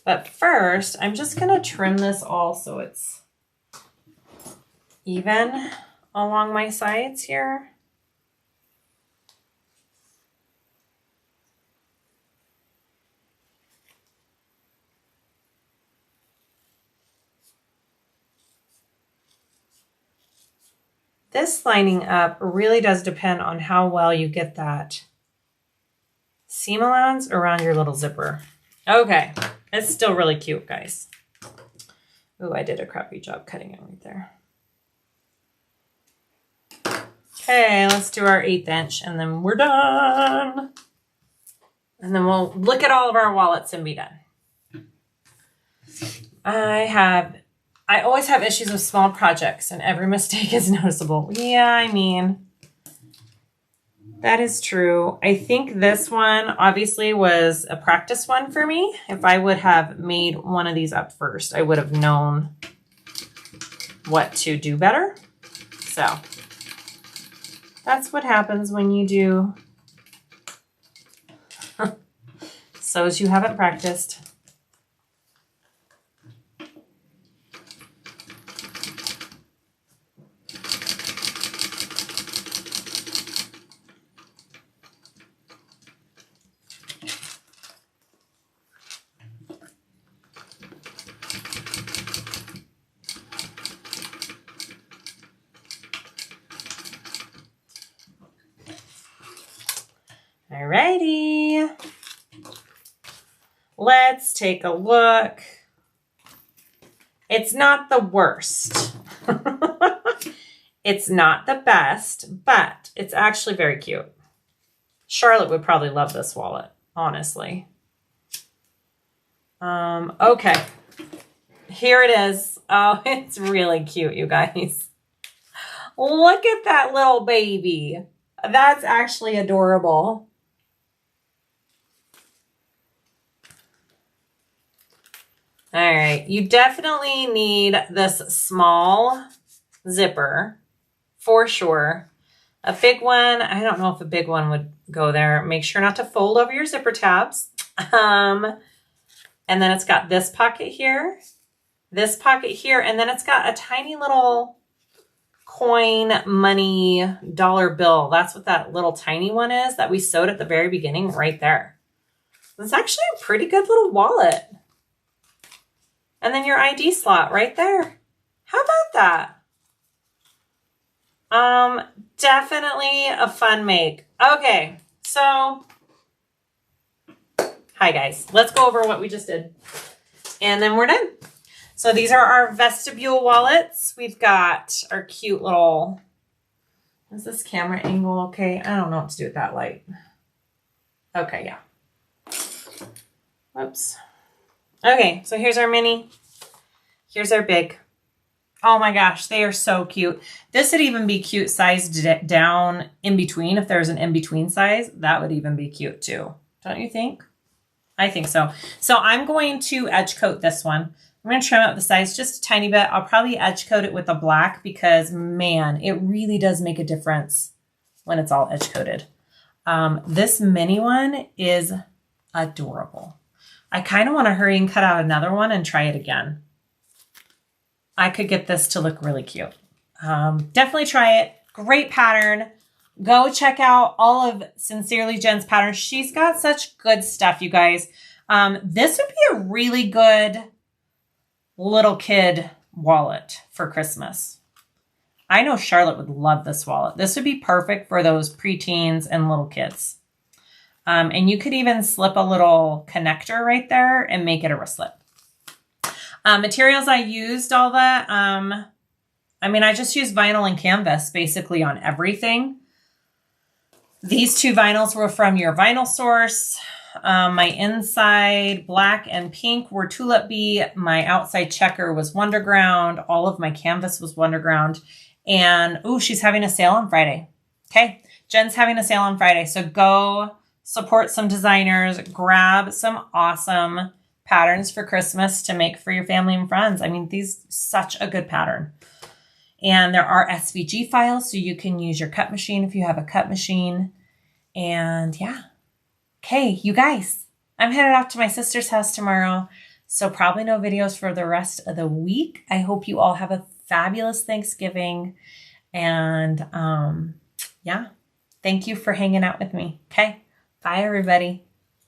But first, I'm just going to trim this all so it's even along my sides here. This lining up really does depend on how well you get that seam allowance around your little zipper. Okay, it's still really cute, guys. Ooh, I did a crappy job cutting it right there. Okay, let's do our 1/8 inch and then we're done. And then we'll look at all of our wallets and be done. I always have issues with small projects and every mistake is noticeable. Yeah, I mean, that is true. I think this one obviously was a practice one for me. If I would have made one of these up first, I would have known what to do better. So that's what happens when you do sews you haven't practiced. Alrighty, let's take a look. It's not the worst. It's not the best, but it's actually very cute. Charlotte would probably love this wallet, honestly. Okay, here it is. Oh, it's really cute, you guys. Look at that little baby. That's actually adorable. All right, you definitely need this small zipper for sure. A big one, I don't know if a big one would go there. Make sure not to fold over your zipper tabs. And then it's got this pocket here, and then it's got a tiny little coin money dollar bill. That's what that little tiny one is that we sewed at the very beginning right there. It's actually a pretty good little wallet. And then your ID slot right there. How about that? Definitely a fun make. Okay, so hi guys. Let's go over what we just did. And then we're done. So these are our Vestibule wallets. We've got our cute little, is this camera angle okay? I don't know what to do with that light. Okay, yeah. Whoops. Okay, so here's our mini. Here's our big. Oh my gosh, they are so cute. This would even be cute sized down in between. If there's an in-between size, that would even be cute too. Don't you think? I think so. So I'm going to edge coat this one. I'm going to trim out the size just a tiny bit. I'll probably edge coat it with a black because, man, it really does make a difference when it's all edge coated. This mini one is adorable. I kind of want to hurry and cut out another one and try it again. I could get this to look really cute. Definitely try it. Great pattern. Go check out all of Sincerely Jen's patterns. She's got such good stuff, you guys. This would be a really good little kid wallet for Christmas. I know Charlotte would love this wallet. This would be perfect for those preteens and little kids. And you could even slip a little connector right there and make it a wristlet. Materials I used all that. I just used vinyl and canvas basically on everything. These two vinyls were from your vinyl source. My inside black and pink were Tulip Bee. My outside checker was Wonderground. All of my canvas was Wonderground. And, ooh, she's having a sale on Friday. Okay, Jen's having a sale on Friday. So go support some designers. Grab some awesome patterns for Christmas to make for your family and friends. I mean, these such a good pattern. And there are SVG files, so you can use your cut machine if you have a cut machine. And yeah. Okay, you guys, I'm headed off to my sister's house tomorrow, so probably no videos for the rest of the week. I hope you all have a fabulous Thanksgiving. And yeah, thank you for hanging out with me. Okay, bye everybody.